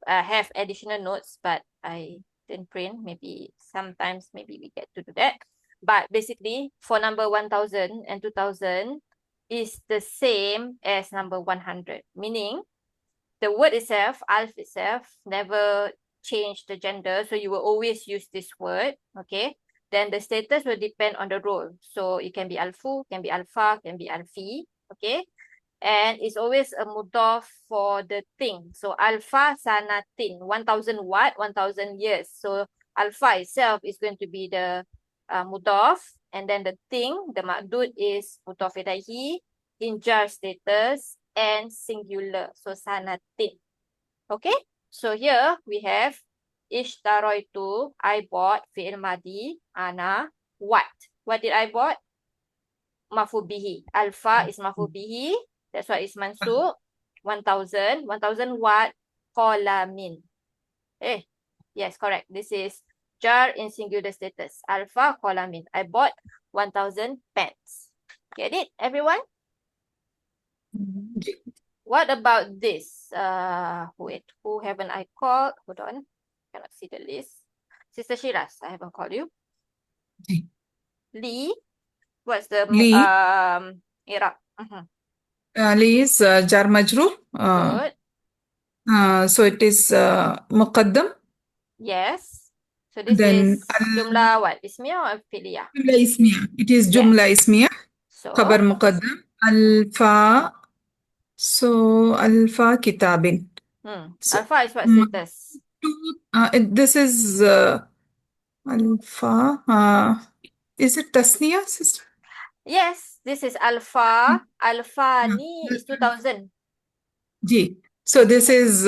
[SPEAKER 1] I have additional notes, but I didn't print. Maybe sometimes maybe we get to do that. But basically, for number 1,000 and 2,000 is the same as number 100. Meaning, the word itself, alf itself, never change the gender. So you will always use this word. Okay. Then the status will depend on the role. So it can be alfu, can be alfa, can be alfi. Okay. And it's always a mudaf for the thing. So alfa sanatin, 1,000 what? 1,000 years. So alfa itself is going to be the mudaf. And then the thing, the ma'dud is mudaf ilaihi, in jar status, and singular. So sanatin. Okay. So here we have ishtaraitu, I bought, fi'il madi, ana, what? What did I bought? Maf'ul bihi. Alfa is maf'ul bihi. That's why it's mansub. 1,000. 1,000 what? Qalamin. Yes, correct. This is jar in singular status. Alfa qalamin. I bought 1,000 pens. Get it, everyone? What about this? Wait, who haven't I called? Hold on. Cannot see the list. Sister Shiraz, I haven't called you. Lee. What's the
[SPEAKER 5] Lee.
[SPEAKER 1] Iraab?
[SPEAKER 5] Lee is jar majroor.
[SPEAKER 1] Good.
[SPEAKER 5] So it is muqaddam.
[SPEAKER 1] Yes. So this
[SPEAKER 5] Then
[SPEAKER 1] is jumlah what? Ismiyah or fi'liyah?
[SPEAKER 5] Jumla ismiyah. It is jumla ismiyah.
[SPEAKER 1] So
[SPEAKER 5] Khabar muqaddam. Alfa. So alfa kitabin. So,
[SPEAKER 1] alpha is what status?
[SPEAKER 5] this is alfa. Is it tasniya, sister?
[SPEAKER 1] Yes, this is alpha. Alpha ni is 2,000.
[SPEAKER 5] So this is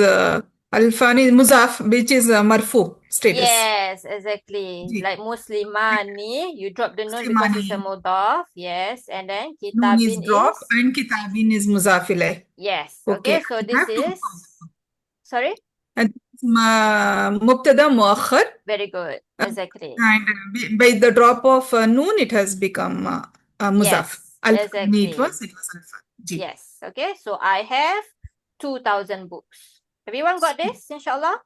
[SPEAKER 5] Al-Fani Muzaf, which is marfu status.
[SPEAKER 1] Yes, exactly.
[SPEAKER 5] Ji.
[SPEAKER 1] Like Muslimani, you drop the nun because it's a
[SPEAKER 5] Muslimani.
[SPEAKER 1] mudaf. Yes, and then
[SPEAKER 5] Noon is
[SPEAKER 1] kitabin
[SPEAKER 5] drop
[SPEAKER 1] is
[SPEAKER 5] and kitabin is muzaf ilay.
[SPEAKER 1] yes.
[SPEAKER 5] Okay,
[SPEAKER 1] Okay, so
[SPEAKER 5] I
[SPEAKER 1] this
[SPEAKER 5] have to
[SPEAKER 1] is sorry.
[SPEAKER 5] and mubtada muakhar
[SPEAKER 1] Very good. Exactly.
[SPEAKER 5] and by the drop of noon it has become muzaf.
[SPEAKER 1] Yes,
[SPEAKER 5] Al-Fani
[SPEAKER 1] exactly.
[SPEAKER 5] it was Al-Fani. Ji.
[SPEAKER 1] Yes. Okay, so I have 2,000 books. Everyone got this, inshallah?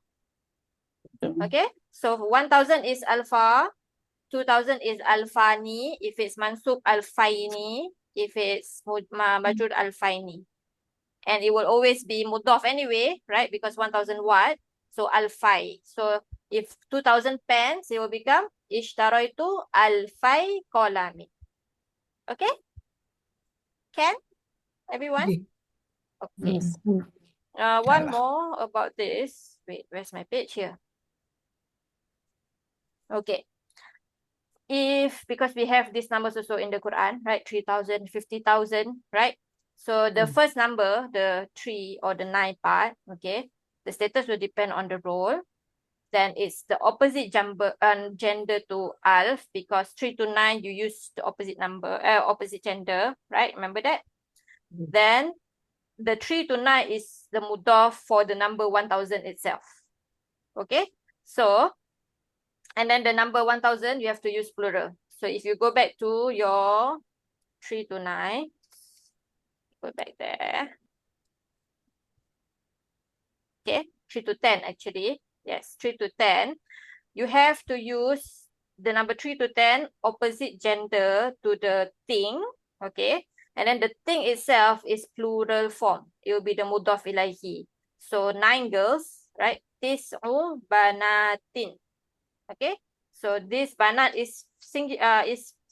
[SPEAKER 1] Okay, so 1,000 is alfa, 2,000 is alfani, if it's mansub alfaini, if it's majrur alfaini. And it will always be mudaf anyway, right? Because 1,000 what? So alfai. So if 2,000 pens, it will become ishtaraitu alfai qalami. Okay? Can? Everyone?
[SPEAKER 5] Ji.
[SPEAKER 1] Okay.
[SPEAKER 3] Yes.
[SPEAKER 1] One
[SPEAKER 5] Allah.
[SPEAKER 1] more about this. Wait, where's my page here? Okay. Because we have these numbers also in the Quran, right? 3,000, 50,000, right? So the first number, the 3 or the 9 part, okay, the status will depend on the role. Then it's the opposite gender to alf, because 3 to 9 you use the opposite number, opposite gender, right? Remember that? Then the 3 to 9 is the mudaf for the number 1,000 itself. Okay, so and then the number 1,000 you have to use plural. So if you go back to your 3 to 9, go back there. Okay, 3 to 10 actually. Yes, 3 to 10. You have to use the number 3 to 10 opposite gender to the thing. Okay, and then the thing itself is plural form. It will be the mudaf ilaihi. So 9 girls, right? Tis'u banatin. Okay, so this banat is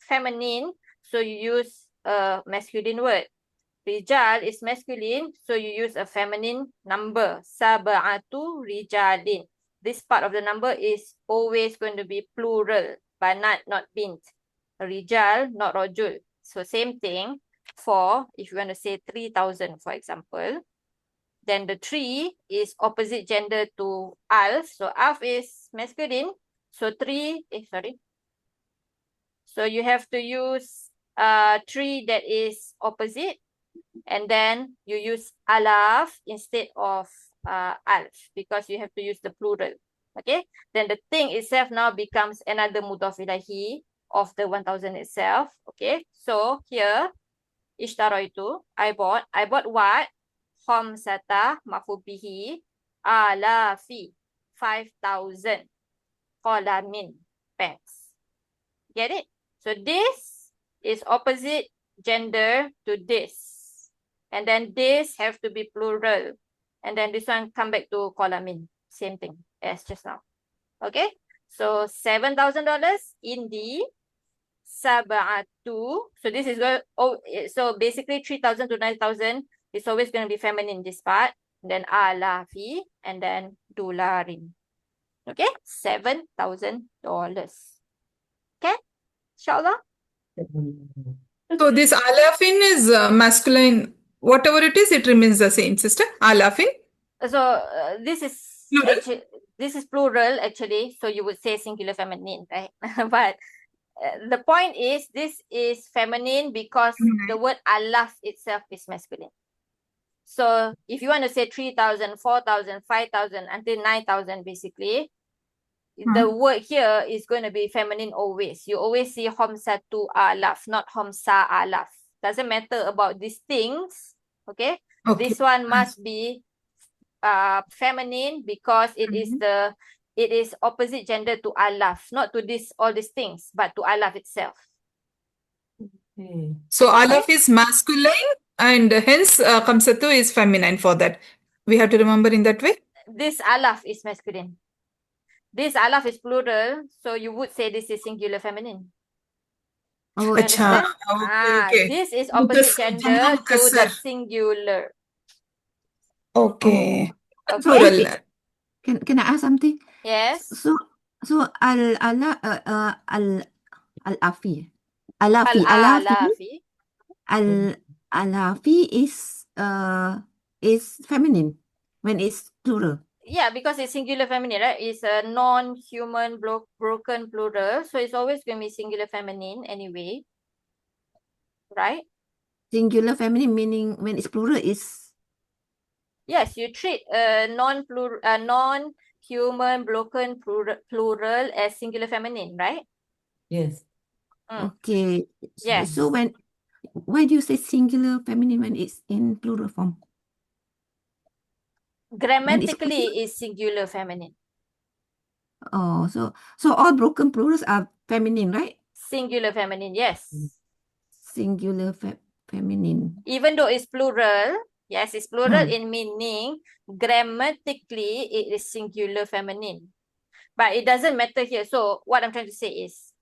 [SPEAKER 1] feminine, so you use a masculine word. Rijal is masculine, so you use a feminine number. Sab'atu rijalin. This part of the number is always going to be plural. Banat, not bint. Rijal, not rajul. So same thing for, if you want to say 3,000, for example, then the 3 is opposite gender to alf. So alf is masculine. So 3, So you have to use 3 that is opposite. And then you use alaf instead of alf, because you have to use the plural. Okay, then the thing itself now becomes another mudaf ilahi of the 1,000 itself. Okay, so here ishtaraitu, I bought what? Khamsata maf'ul bihi alafi, 5,000 qalamin, pens. Get it? So this is opposite gender to this. And then this have to be plural. And then this one come back to qalamin. Same thing as just now. Okay? So $7,000 in the sab'atu. So this is going, so basically 3,000 to 9,000 is always going to be feminine, this part. And then alafi and then dolarin. Okay? $7,000. Okay? Inshallah.
[SPEAKER 5] So this alafin is masculine. Whatever it is, it remains the same, sister. Alafin.
[SPEAKER 1] So this is
[SPEAKER 5] Plural.
[SPEAKER 1] actually, this is plural actually. So you would say singular feminine, right? But the point is, this is feminine because the word alaf itself is masculine. So if you want to say 3,000, 4,000, 5,000 until 9,000 basically, the word here is going to be feminine always. You always see homsatu alaf, not homsa alaf. Doesn't matter about these things. Okay?
[SPEAKER 5] Okay.
[SPEAKER 1] This one must be feminine because it is opposite gender to alaf, not to all these things, but to alaf itself.
[SPEAKER 5] So alaf is masculine and hence khamsatu is feminine for that. We have to remember in that way.
[SPEAKER 1] This alaf is masculine. This alaf is plural, so you would say this is singular feminine.
[SPEAKER 2] Oh,
[SPEAKER 1] You understand?
[SPEAKER 5] Okay.
[SPEAKER 1] This is opposite gender to the
[SPEAKER 5] mukassar.
[SPEAKER 1] singular.
[SPEAKER 5] Okay.
[SPEAKER 1] Okay.
[SPEAKER 5] Plural.
[SPEAKER 2] Can I ask something?
[SPEAKER 1] Yes.
[SPEAKER 2] So al-afi
[SPEAKER 1] Al-alafi.
[SPEAKER 2] is feminine when it's plural.
[SPEAKER 1] Yeah, because it's singular feminine, right? It's a non-human broken plural. So it's always going to be singular feminine anyway. Right?
[SPEAKER 2] Singular feminine meaning when it's plural is
[SPEAKER 1] Yes, you treat a non-human broken plural as singular feminine, right?
[SPEAKER 2] yes.
[SPEAKER 1] Mm.
[SPEAKER 2] Okay.
[SPEAKER 1] Yes.
[SPEAKER 2] So why do you say singular feminine when it's in plural form?
[SPEAKER 1] Grammatically is singular feminine.
[SPEAKER 2] Oh, so all broken plurals are feminine, right?
[SPEAKER 1] Singular feminine, yes.
[SPEAKER 2] Singular feminine.
[SPEAKER 1] Even though it's plural, yes, it's plural
[SPEAKER 2] Hmm.
[SPEAKER 1] in meaning, grammatically it is singular feminine. But it doesn't matter here. So what I'm trying to say is,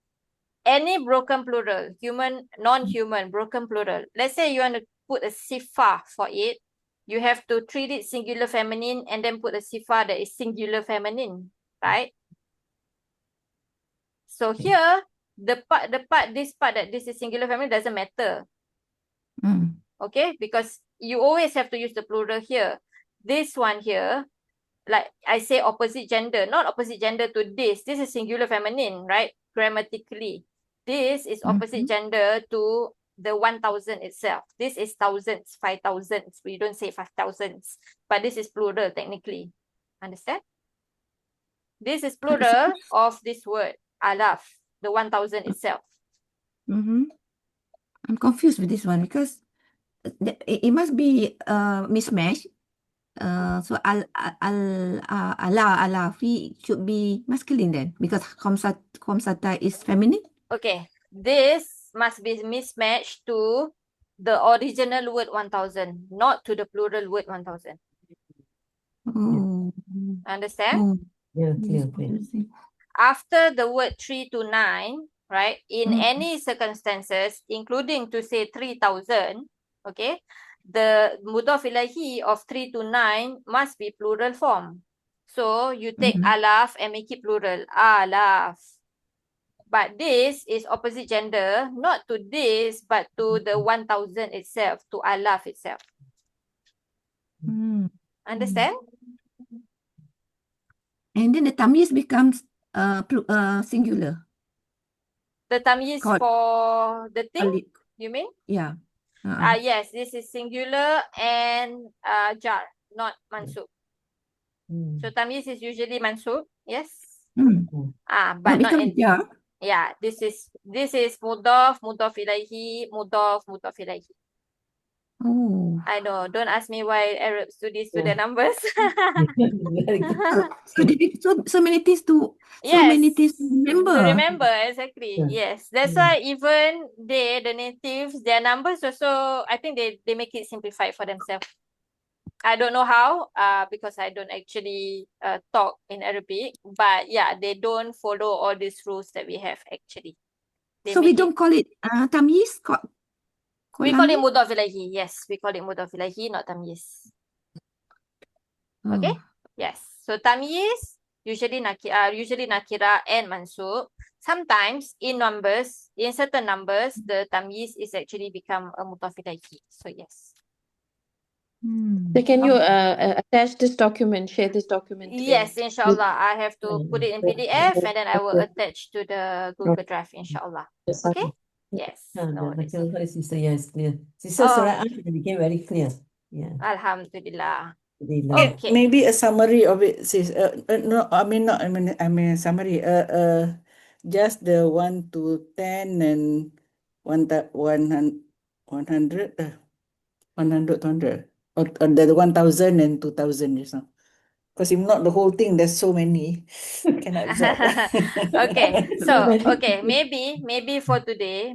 [SPEAKER 1] any broken plural, human, non-human, broken plural, let's say you want to put a sifa for it, you have to treat it singular feminine and then put a sifa that is singular feminine, right? So here, this part that this is singular feminine doesn't matter. Okay, because you always have to use the plural here. This one here, like I say opposite gender, not opposite gender to this. This is singular feminine, right? Grammatically. This is opposite gender to the 1000 itself. This is thousands, 5000s. We don't say 5000s, but this is plural technically. Understand? This is plural of this word, alaf, the 1000 itself.
[SPEAKER 2] I'm confused with this one because it must be mismatch. So alafi should be masculine then because khamsata is feminine.
[SPEAKER 1] Okay, this must be mismatched to the original word 1000, not to the plural word 1000.
[SPEAKER 2] Oh.
[SPEAKER 1] Understand?
[SPEAKER 2] Oh.
[SPEAKER 6] Yeah,
[SPEAKER 2] Yes,
[SPEAKER 6] clear.
[SPEAKER 2] confusing.
[SPEAKER 1] After the word 3 to 9, right, in any circumstances, including to say 3000, okay, the mudhaf ilahi of 3 to 9 must be plural form. So you take alaf and make it plural, alaf. But this is opposite gender, not to this, but to the 1000 itself, to alaf itself. Understand?
[SPEAKER 2] And then the tamyiz becomes singular.
[SPEAKER 1] The tamyiz
[SPEAKER 2] Called
[SPEAKER 1] for the thing,
[SPEAKER 2] alif.
[SPEAKER 1] you mean?
[SPEAKER 2] Yeah.
[SPEAKER 1] Yes, this is singular and jar, not mansub. So tamyiz is usually mansub, yes. But
[SPEAKER 2] Not
[SPEAKER 1] not
[SPEAKER 2] become
[SPEAKER 1] in.
[SPEAKER 2] jar.
[SPEAKER 1] Yeah, this is mudhaf, mudhaf ilaihi, mudhaf, mudhaf ilaihi.
[SPEAKER 2] Oh.
[SPEAKER 1] I know. Don't ask me why Arabs do this to the numbers.
[SPEAKER 6] Very good.
[SPEAKER 2] So many things to
[SPEAKER 1] Yes,
[SPEAKER 2] remember.
[SPEAKER 1] to remember, exactly.
[SPEAKER 6] Yeah.
[SPEAKER 1] Yes, that's why even the natives, their numbers also, I think they make it simplified for themselves. I don't know how, because I don't actually talk in Arabic, but yeah, they don't follow all these rules that we have actually. They
[SPEAKER 2] So we
[SPEAKER 1] make
[SPEAKER 2] don't call it tamyiz.
[SPEAKER 1] we call it mudhaf ilaihi. Yes, we call it mudhaf ilaihi, not tamyiz. Okay? Yes. So tamyiz usually nakira and mansub. Sometimes in numbers, in certain numbers, the tamyiz is actually become a mudhaf ilaihi. So yes.
[SPEAKER 3] So can you attach this document, share this document?
[SPEAKER 1] Yes, inshallah. I have to put it in PDF and then I will attach to the Google Drive, inshallah. Okay? Yes. No worries.
[SPEAKER 6] Sister, yes, clear. Sister Surah became very clear. Yeah.
[SPEAKER 1] Alhamdulillah.
[SPEAKER 6] Alhamdulillah.
[SPEAKER 1] Okay.
[SPEAKER 4] Maybe a summary of it, sis. No, I mean not. I mean summary. Just the 1 to 10 and 100, 100, 200, or the 1000 and 2000 just now. Because if not the whole thing, there's so many, cannot absorb.
[SPEAKER 1] Okay. So, okay, maybe for today,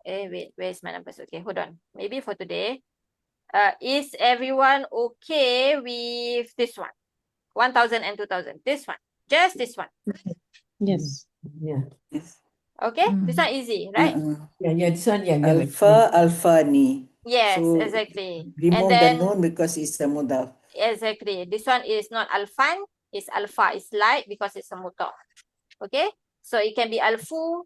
[SPEAKER 1] wait, where's my numbers? Okay, hold on. Maybe for today, is everyone okay with this one? 1000 and 2000. This one. Just this one.
[SPEAKER 3] Yes.
[SPEAKER 6] Yeah.
[SPEAKER 4] Yes.
[SPEAKER 1] Okay? This one easy, right?
[SPEAKER 6] Yeah, this one, yeah.
[SPEAKER 4] Alpha ni.
[SPEAKER 1] Yes,
[SPEAKER 4] So
[SPEAKER 1] exactly. And
[SPEAKER 4] remove the
[SPEAKER 1] then,
[SPEAKER 4] noun because it's a mudaf.
[SPEAKER 1] exactly. This one is not alfan, it's alpha. It's light because it's a mudaf. Okay? So it can be alfu,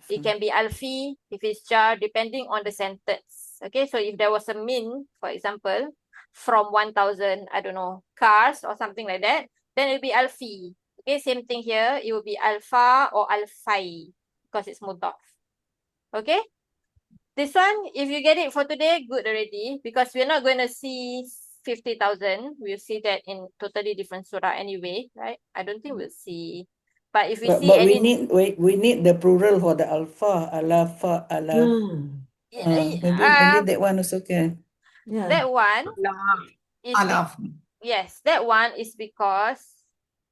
[SPEAKER 1] it can be alfi, if it's jar, depending on the sentence. Okay, so if there was a min, for example, from 1,000, I don't know, cars or something like that, then it will be alfi. Okay, same thing here. It will be alfa or alfai because it's mudaf. Okay? This one, if you get it for today, good already, because we're not going to see 50,000. We'll see that in totally different surah anyway, right? I don't think we'll see. But if we see
[SPEAKER 4] But we
[SPEAKER 1] any...
[SPEAKER 4] need the plural for the alpha, alafa, alaf. Maybe that one also can.
[SPEAKER 2] Yeah.
[SPEAKER 1] That one is...
[SPEAKER 5] Alaf.
[SPEAKER 1] Yes, that one is because...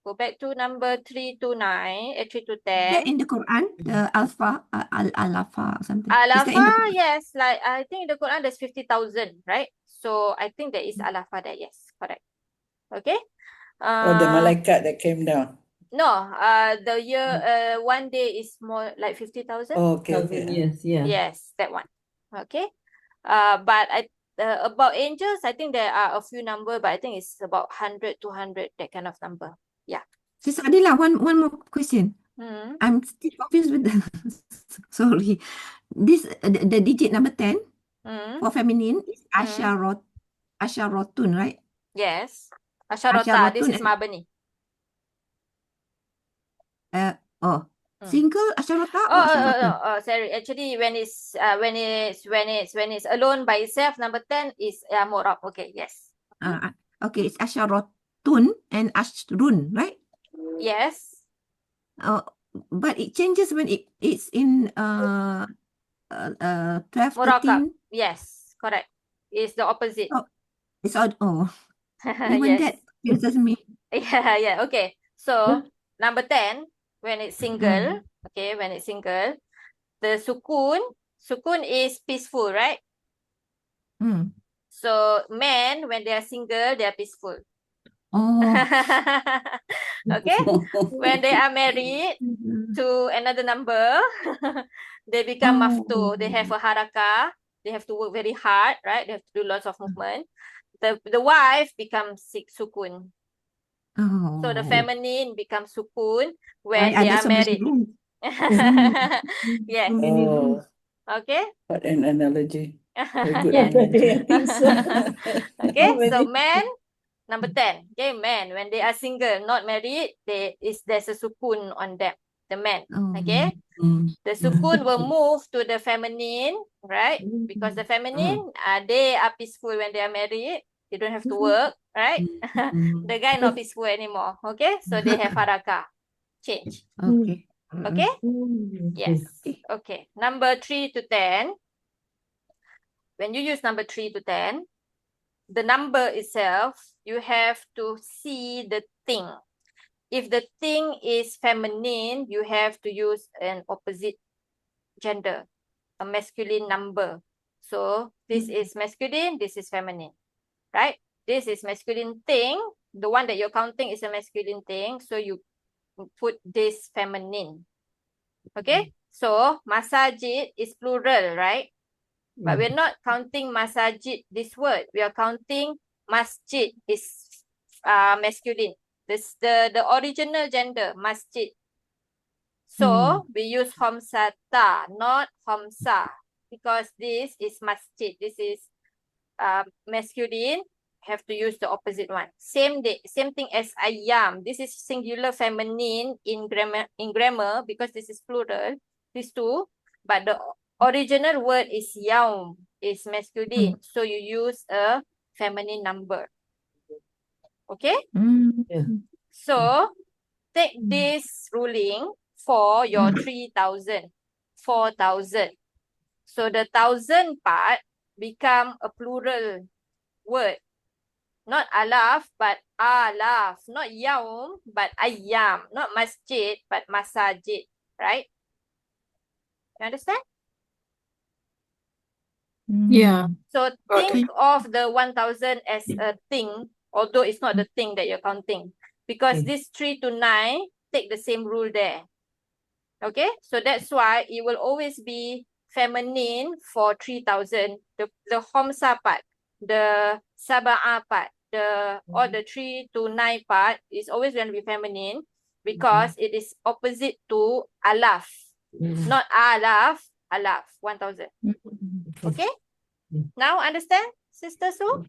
[SPEAKER 1] Go back to number 3 to 9, 3 to 10.
[SPEAKER 2] In the Quran, the alpha, alafa or something. Is that in the
[SPEAKER 1] Alafa,
[SPEAKER 2] Quran?
[SPEAKER 1] yes. Like, I think in the Quran there's 50,000, right? So, I think there is alafa there. Yes, correct. Okay.
[SPEAKER 4] Or the malaikat that came down.
[SPEAKER 1] No, the year, one day is more like 50,000.
[SPEAKER 4] Oh, okay.
[SPEAKER 2] Yes, yeah.
[SPEAKER 1] Yes, that one. Okay. But about angels, I think there are a few number, but I think it's about 100, 200, that kind of number. Yeah.
[SPEAKER 2] Sis Adila, one more question. I'm still confused with the sorry. This the digit number 10 for feminine is asharotun, right?
[SPEAKER 1] Yes. Asharota, this
[SPEAKER 2] Asharatun
[SPEAKER 1] is mabani.
[SPEAKER 2] single asharota or
[SPEAKER 1] Oh,
[SPEAKER 2] asharatun?
[SPEAKER 1] sorry. Actually, when it's alone by itself, number 10 is mu'rab. Okay, yes.
[SPEAKER 2] Okay, it's asharatun and ashrun, right?
[SPEAKER 1] Yes.
[SPEAKER 2] But it changes when it's in 12,
[SPEAKER 1] Murakab.
[SPEAKER 2] 13.
[SPEAKER 1] Yes, correct. It's the opposite.
[SPEAKER 2] It's odd. Even
[SPEAKER 1] Yes.
[SPEAKER 2] that confuses me.
[SPEAKER 1] Yeah. Okay. So, number 10, when it's single, okay, when it's single, the sukun is peaceful, right? So, men, when they are single, they are peaceful. Okay? When they are married to another number, they become maftu. They have a haraka. They have to work very hard, right? They have to do lots of movement. The wife becomes sukun. So the feminine becomes sukun when they are married. Yes.
[SPEAKER 4] Oh,
[SPEAKER 1] Okay.
[SPEAKER 4] what an analogy. Very good
[SPEAKER 1] Yes.
[SPEAKER 4] analogy.
[SPEAKER 2] I think so.
[SPEAKER 1] Okay. So men, number 10. Okay, men, when they are single, not married, there's a sukun on them, the men. Okay. The sukun will move to the feminine, right? Because the feminine, they are peaceful when they are married. They don't have to work, right? The guy not peaceful anymore. Okay, so they have haraka. Change.
[SPEAKER 2] Okay.
[SPEAKER 1] Okay? Yes. Okay. Number 3 to 10. When you use number 3 to 10, the number itself, you have to see the thing. If the thing is feminine, you have to use an opposite gender, a masculine number. So this is masculine, this is feminine, right? This is masculine thing. The one that you're counting is a masculine thing. So you put this feminine. Okay? So masajid is plural, right? But we're not counting masajid, this word. We are counting masjid is masculine. The original gender, masjid. So we use homsata, not homsa, because this is masjid. This is masculine. Have to use the opposite one. Same thing as ayam. This is singular feminine in grammar because this is plural. These two, but the original word is yaum, is masculine. So you use a feminine number. Okay? So take this ruling for your 3,000, 4,000. So the 1,000 part become a plural word. Not alaf, but alaf. Not yaum, but ayam. Not masjid, but masajid. Right? You understand?
[SPEAKER 5] Yeah.
[SPEAKER 1] So think of the 1,000 as a thing, although it's not the thing that you're counting. Because this 3 to 9 take the same rule there. Okay? So that's why it will always be feminine for 3,000. The homsa part, the saba'a part, or the 3 to 9 part is always going to be feminine because it is opposite to alaf. Not alaf, alaf, 1,000. Okay? Now understand, Sister Su?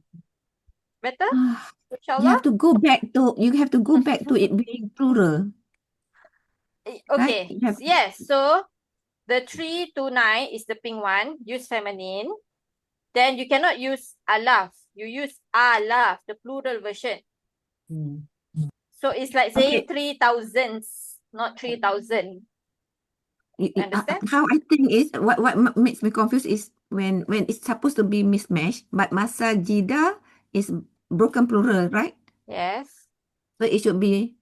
[SPEAKER 1] Better?
[SPEAKER 2] You
[SPEAKER 1] InsyaAllah?
[SPEAKER 2] have to go back to it being plural, right?
[SPEAKER 1] Okay.
[SPEAKER 2] You have
[SPEAKER 1] Yes. So the 3 to 9 is the pink one. Use feminine. Then you cannot use alaf. You use alaf, the plural version. So it's like saying 3,000s, not 3,000. Understand?
[SPEAKER 2] How I think is what makes me confused is when it's supposed to be mismatched, but masajida is broken plural, right?
[SPEAKER 1] Yes.
[SPEAKER 2] So it should be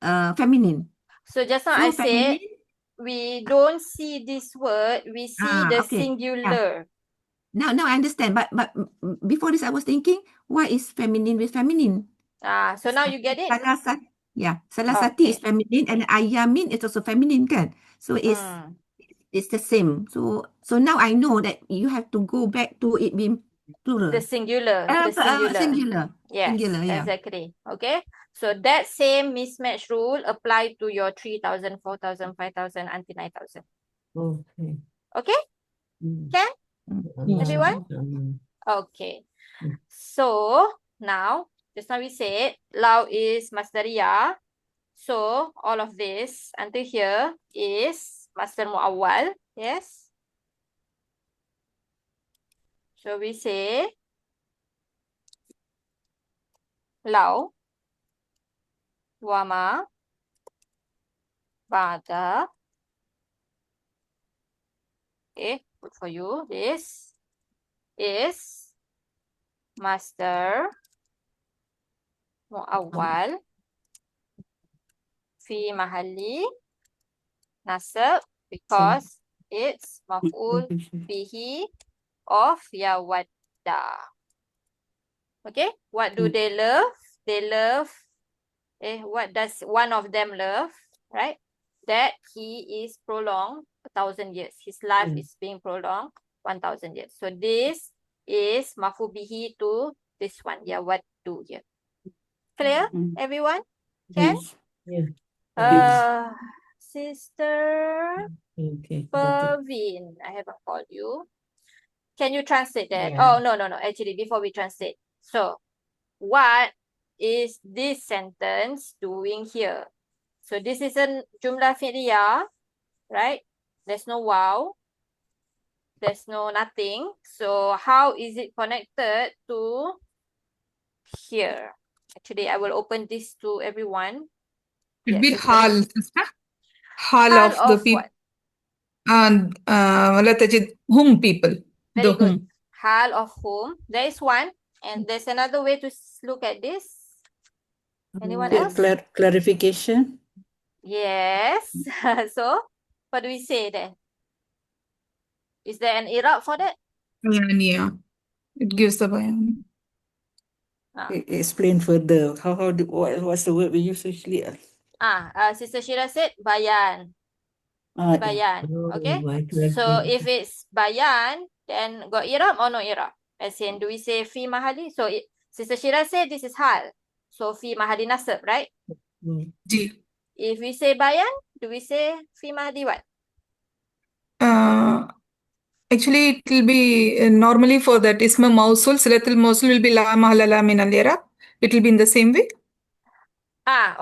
[SPEAKER 2] feminine.
[SPEAKER 1] So just now I
[SPEAKER 2] So
[SPEAKER 1] said,
[SPEAKER 2] feminine.
[SPEAKER 1] we don't see this word, we see the
[SPEAKER 2] Okay.
[SPEAKER 1] singular.
[SPEAKER 2] Now I understand. But before this, I was thinking, why is feminine with feminine?
[SPEAKER 1] So now you get it?
[SPEAKER 2] Salasati is feminine and ayamin is also feminine, kan? So it's the same. So now I know that you have to go back to it being plural.
[SPEAKER 1] The singular.
[SPEAKER 2] Singular.
[SPEAKER 1] Yes,
[SPEAKER 2] Singular, yeah.
[SPEAKER 1] exactly. Okay. So that same mismatch rule apply to your 3,000, 4,000, 5,000 until 9,000.
[SPEAKER 6] Okay.
[SPEAKER 1] Okay? Can? Everyone? Okay. So now, just now we said Lau is Masdariyah. So all of this until here is Masdar Muawwal. Yes. So we say Lau, Wama, Bada. Okay, good for you. This is Masdar Muawwal fi mahalli nasab because it's maf'ul bihi of yawadda. Okay, what do they love? They love, what does one of them love? Right? That he is prolonged 1,000 years. His life is being prolonged 1,000 years. So this is maf'ul bihi to this one, yawaddu here. Clear, everyone? Can?
[SPEAKER 6] Yeah.
[SPEAKER 1] Sister
[SPEAKER 6] Okay. Got it.
[SPEAKER 1] Pervin, I haven't called you. Can you translate that?
[SPEAKER 6] Yeah.
[SPEAKER 1] Oh, no. Actually, before we translate. So, what is this sentence doing here? So, this is a jumlah fi'liyah, right? There's no wow. There's no nothing. So, how is it connected to here? Actually, I will open this to everyone.
[SPEAKER 5] It'd
[SPEAKER 1] Yes,
[SPEAKER 5] be
[SPEAKER 1] it's very
[SPEAKER 5] hal, sister. Hal
[SPEAKER 1] hal
[SPEAKER 5] of the
[SPEAKER 1] of
[SPEAKER 5] people.
[SPEAKER 1] what?
[SPEAKER 5] And whom people.
[SPEAKER 1] Very
[SPEAKER 5] The
[SPEAKER 1] good.
[SPEAKER 5] whom.
[SPEAKER 1] Hal of whom. There is one. And there's another way to look at this. Anyone else?
[SPEAKER 4] Clarification.
[SPEAKER 1] Yes. So, what do we say there? Is there an Iraab for that?
[SPEAKER 5] Bayan, yeah. It gives the bayan.
[SPEAKER 4] Explain further. What's the word we use usually?
[SPEAKER 1] Sister Shira said bayan. Bayan. Okay. So if it's bayan, then got Iraab or no Iraab? As in, do we say fi mahali? So Sister Shira said this is hal. So fi mahali nasab, right?
[SPEAKER 5] Ji.
[SPEAKER 1] If we say bayan, do we say fi mahali what?
[SPEAKER 5] Actually, it will be normally for that isma mausul, silatul mausul will be la mahalala min al-i'rab. It will be in the same way.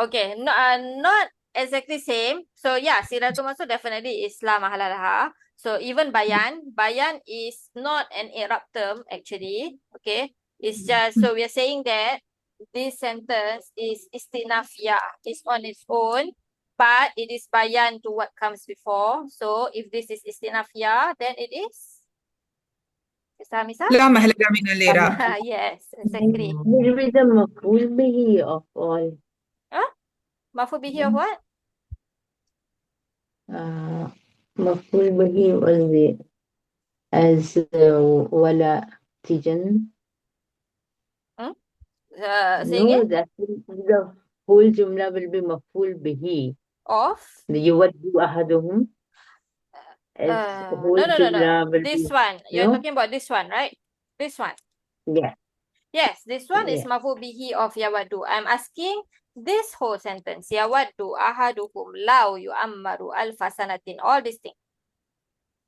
[SPEAKER 1] Okay. No, not exactly same. So yeah, silatul mausul definitely is la mahala laha. So even bayan is not an i'rab term actually. Okay. It's just, so we are saying that this sentence is istinafiyah. It's on its own, but it is bayan to what comes before. So if this is istinafiyah, then it is Misa?
[SPEAKER 5] La mahalala min al-i'rab.
[SPEAKER 1] Yes, exactly.
[SPEAKER 6] Will be the maf'ul bihi of all.
[SPEAKER 1] Maf'ul bihi of what?
[SPEAKER 6] Maf'ul bihi was the as wala tijan.
[SPEAKER 1] Say
[SPEAKER 6] No,
[SPEAKER 1] again.
[SPEAKER 6] that the whole jumla will be maf'ul bihi.
[SPEAKER 1] Of?
[SPEAKER 6] Yuwaddu ahaduhum. As whole
[SPEAKER 1] No.
[SPEAKER 6] jumla will
[SPEAKER 1] This
[SPEAKER 6] be.
[SPEAKER 1] one. You're
[SPEAKER 6] No?
[SPEAKER 1] talking about this one, right? This one.
[SPEAKER 6] Yeah.
[SPEAKER 1] Yes, this one is
[SPEAKER 6] Yeah.
[SPEAKER 1] maf'ul bihi of yawaddu. I'm asking this whole sentence. Yawaddu ahaduhum law yu'ammaru alfa sanatin. All these things.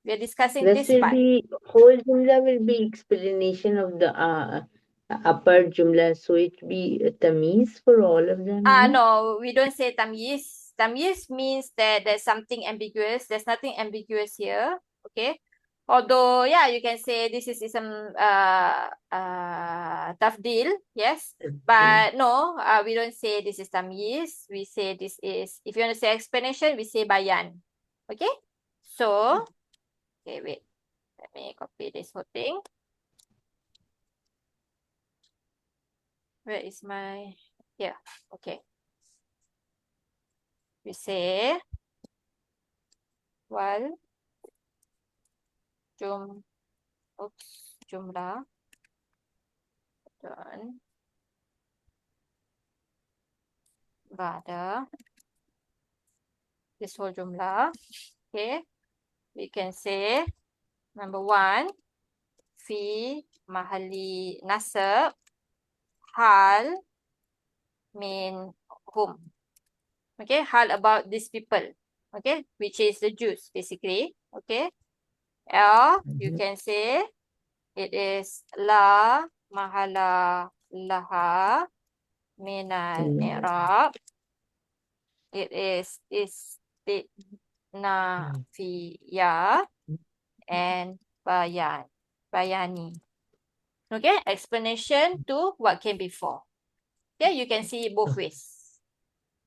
[SPEAKER 1] We are discussing
[SPEAKER 6] This
[SPEAKER 1] this
[SPEAKER 6] will
[SPEAKER 1] part.
[SPEAKER 6] be whole jumla will be explanation of the
[SPEAKER 7] upper jumla, so it be a tamiz for all of them, no?
[SPEAKER 1] No, we don't say tamyiz. Tamyiz means that there's something ambiguous. There's nothing ambiguous here. Okay. Although, yeah, you can say this is some tafdil, yes. But no, we don't say this is tamyiz. We say this is, if you want to say explanation, we say bayan. Okay. So, okay, wait. Let me copy this whole thing. Where is my, here. Okay. We say wal jumlah dan ba'da this whole jumlah. Okay, we can say number one, fi mahalli nasab hal min hum. Okay, hal about these people. Okay, which is the Jews basically. Okay, or you can say it is la mahala laha minal i'rab. It is istithnafiyah and bayani. Okay, explanation to what came before. Okay, you can see it both ways.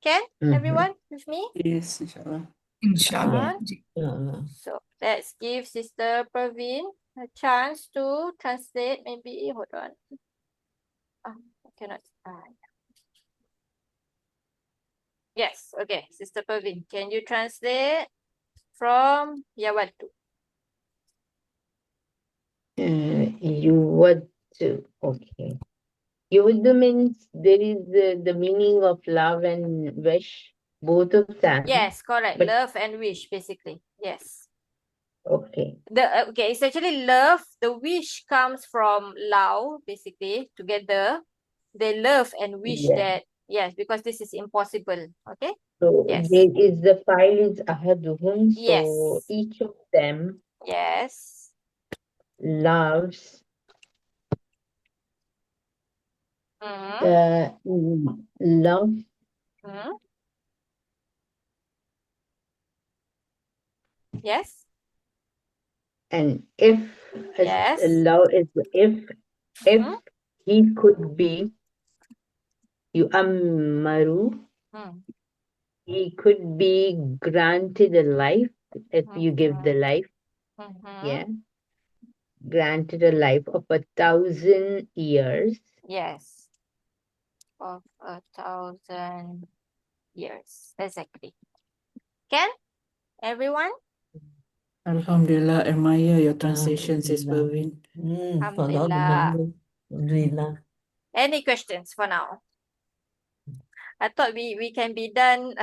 [SPEAKER 1] Can everyone with me?
[SPEAKER 4] Yes, inshallah.
[SPEAKER 5] Inshallah.
[SPEAKER 1] So let's give Sister Praveen a chance to translate. Maybe hold on. I cannot. Yes, okay. Sister Praveen, can you translate from Yawaddu?
[SPEAKER 7] Okay. Yuwaddu means there is the meaning of love and wish, both of them.
[SPEAKER 1] Yes, correct.
[SPEAKER 7] But-
[SPEAKER 1] Love and wish, basically. Yes.
[SPEAKER 7] Okay.
[SPEAKER 1] Okay, it's actually love. The wish comes from lao, basically, together. They love and wish
[SPEAKER 7] Yeah.
[SPEAKER 1] that, yes, because this is impossible. Okay?
[SPEAKER 7] So
[SPEAKER 1] Yes.
[SPEAKER 7] there is the file is ahaduhum, so
[SPEAKER 1] Yes.
[SPEAKER 7] each of them
[SPEAKER 1] Yes.
[SPEAKER 7] loves love
[SPEAKER 1] Mm. Yes.
[SPEAKER 7] and if
[SPEAKER 1] Yes.
[SPEAKER 7] love is if
[SPEAKER 1] Mhm.
[SPEAKER 7] he could be yu'ammaru,
[SPEAKER 1] Mm.
[SPEAKER 7] he could be granted a life if you give the life, yeah, granted a life of 1,000 years.
[SPEAKER 1] Yes. Of 1,000 years. Exactly. Can everyone?
[SPEAKER 4] Alhamdulillah, admire your translation, Sis Praveen.
[SPEAKER 1] Alhamdulillah.
[SPEAKER 6] Alhamdulillah.
[SPEAKER 1] Any questions for now? I thought we can be done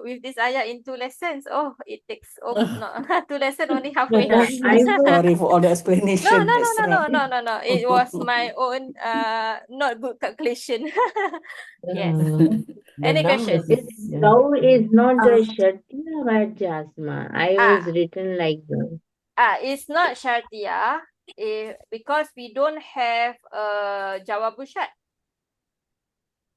[SPEAKER 1] with this ayah in 2 lessons. Oh, it takes no 2 lessons only halfway.
[SPEAKER 7] I will
[SPEAKER 4] Sorry for all the explanation.
[SPEAKER 1] No. It was my own not good calculation. Yes. Any questions?
[SPEAKER 7] Love is not the Shartiya word, Jasma. I was written like that.
[SPEAKER 1] It's not syartiyah because we don't have jawabu syart.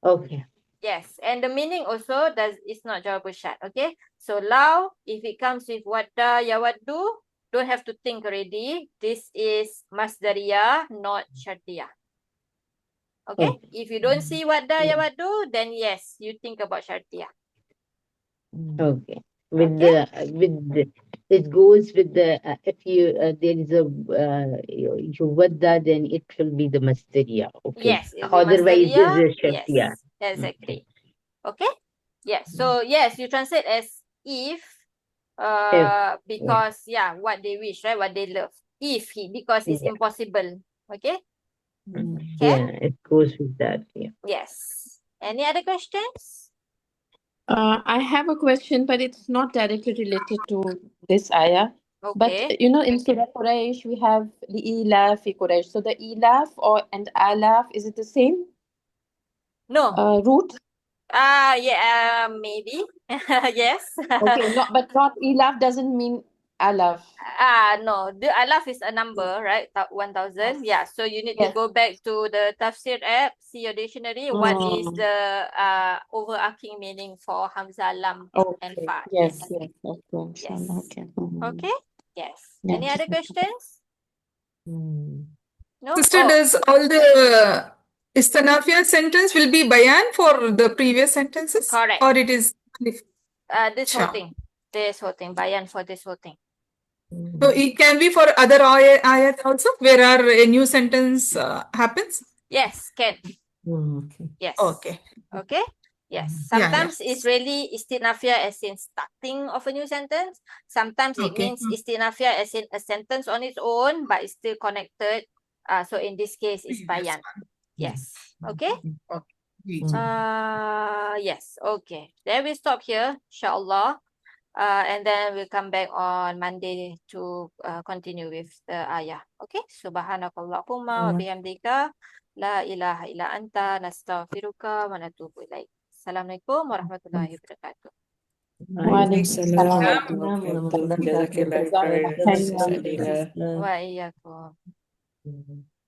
[SPEAKER 7] Okay.
[SPEAKER 1] Yes, and the meaning also is not jawabu syart. Okay, so lao, if it comes with wadda yawaddu, don't have to think already. This is masdariyah, not syartiyah. Okay, if you don't see wadda yawaddu, then yes, you think about syartiyah.
[SPEAKER 7] Okay. It goes with the if you there is a yuwadda, then it will be the masdariya. Okay.
[SPEAKER 1] Yes, it will be
[SPEAKER 7] Otherwise,
[SPEAKER 1] masdariyah.
[SPEAKER 7] is a shartiya.
[SPEAKER 1] Yes, exactly. Okay. Yes. So yes, you translate as if because what they wish, right? What they love. If because it's impossible. Okay.
[SPEAKER 7] Yeah, it goes with that. Yeah.
[SPEAKER 1] Yes. Any other questions?
[SPEAKER 3] I have a question, but it's not directly related to this ayah.
[SPEAKER 1] Okay.
[SPEAKER 3] But in Surah Quraysh, we have the ilaf fi Quraysh. So the ilaf and alaf, is it the same
[SPEAKER 1] No.
[SPEAKER 3] root?
[SPEAKER 1] Maybe. Yes.
[SPEAKER 3] Okay, but not ilaf doesn't mean alaf.
[SPEAKER 1] No, the alaf is a number, right? 1,000. Yeah, so you need to
[SPEAKER 3] Yes.
[SPEAKER 1] go back to the tafsir app, see your dictionary. What is
[SPEAKER 3] Mm.
[SPEAKER 1] the overarching meaning for Hamzah, Lam, and
[SPEAKER 3] Okay.
[SPEAKER 1] Fa?
[SPEAKER 3] Yes,
[SPEAKER 1] Yes.
[SPEAKER 3] yes, okay.
[SPEAKER 1] Yes.
[SPEAKER 3] Inshallah, okay. Mm.
[SPEAKER 1] Okay. Yes.
[SPEAKER 3] Yeah.
[SPEAKER 1] Any other questions? No?
[SPEAKER 5] Sister, does all the Istanafia sentence will be bayan for the previous sentences?
[SPEAKER 1] Correct.
[SPEAKER 5] Or it is
[SPEAKER 1] This whole
[SPEAKER 5] Sure.
[SPEAKER 1] thing. This whole thing. Bayan for this whole thing.
[SPEAKER 5] So it can be for other ayat also, where a new sentence happens?
[SPEAKER 1] Yes, can.
[SPEAKER 6] Okay.
[SPEAKER 1] Yes.
[SPEAKER 5] Okay.
[SPEAKER 1] Okay. Yes.
[SPEAKER 5] Yeah,
[SPEAKER 1] Sometimes it's really istinafia as in starting of a new sentence. Sometimes it
[SPEAKER 5] Okay.
[SPEAKER 1] means istinafia as in a sentence on its own, but it's still connected. So in this case, it's bayan. Yes. Okay.
[SPEAKER 5] Okay.
[SPEAKER 1] Yes. Okay. Then we stop here, inshallah. And then we'll come back on Monday to continue with the ayah. Okay. Subhanakallahumma wa bihamdika la ilaha illa anta nastaghfiruka wa natubu ilaik. Assalamualaikum warahmatullahi wabarakatuh.
[SPEAKER 4] Waalaikumsalam
[SPEAKER 6] Waalaikumsalam
[SPEAKER 4] warahmatullahi wabarakatuh.
[SPEAKER 6] warahmatullahi
[SPEAKER 4] Jazakallah
[SPEAKER 6] wabarakatuh.
[SPEAKER 4] khair, Sis
[SPEAKER 3] Thank you.
[SPEAKER 4] Adila.
[SPEAKER 1] Wa iyyakum.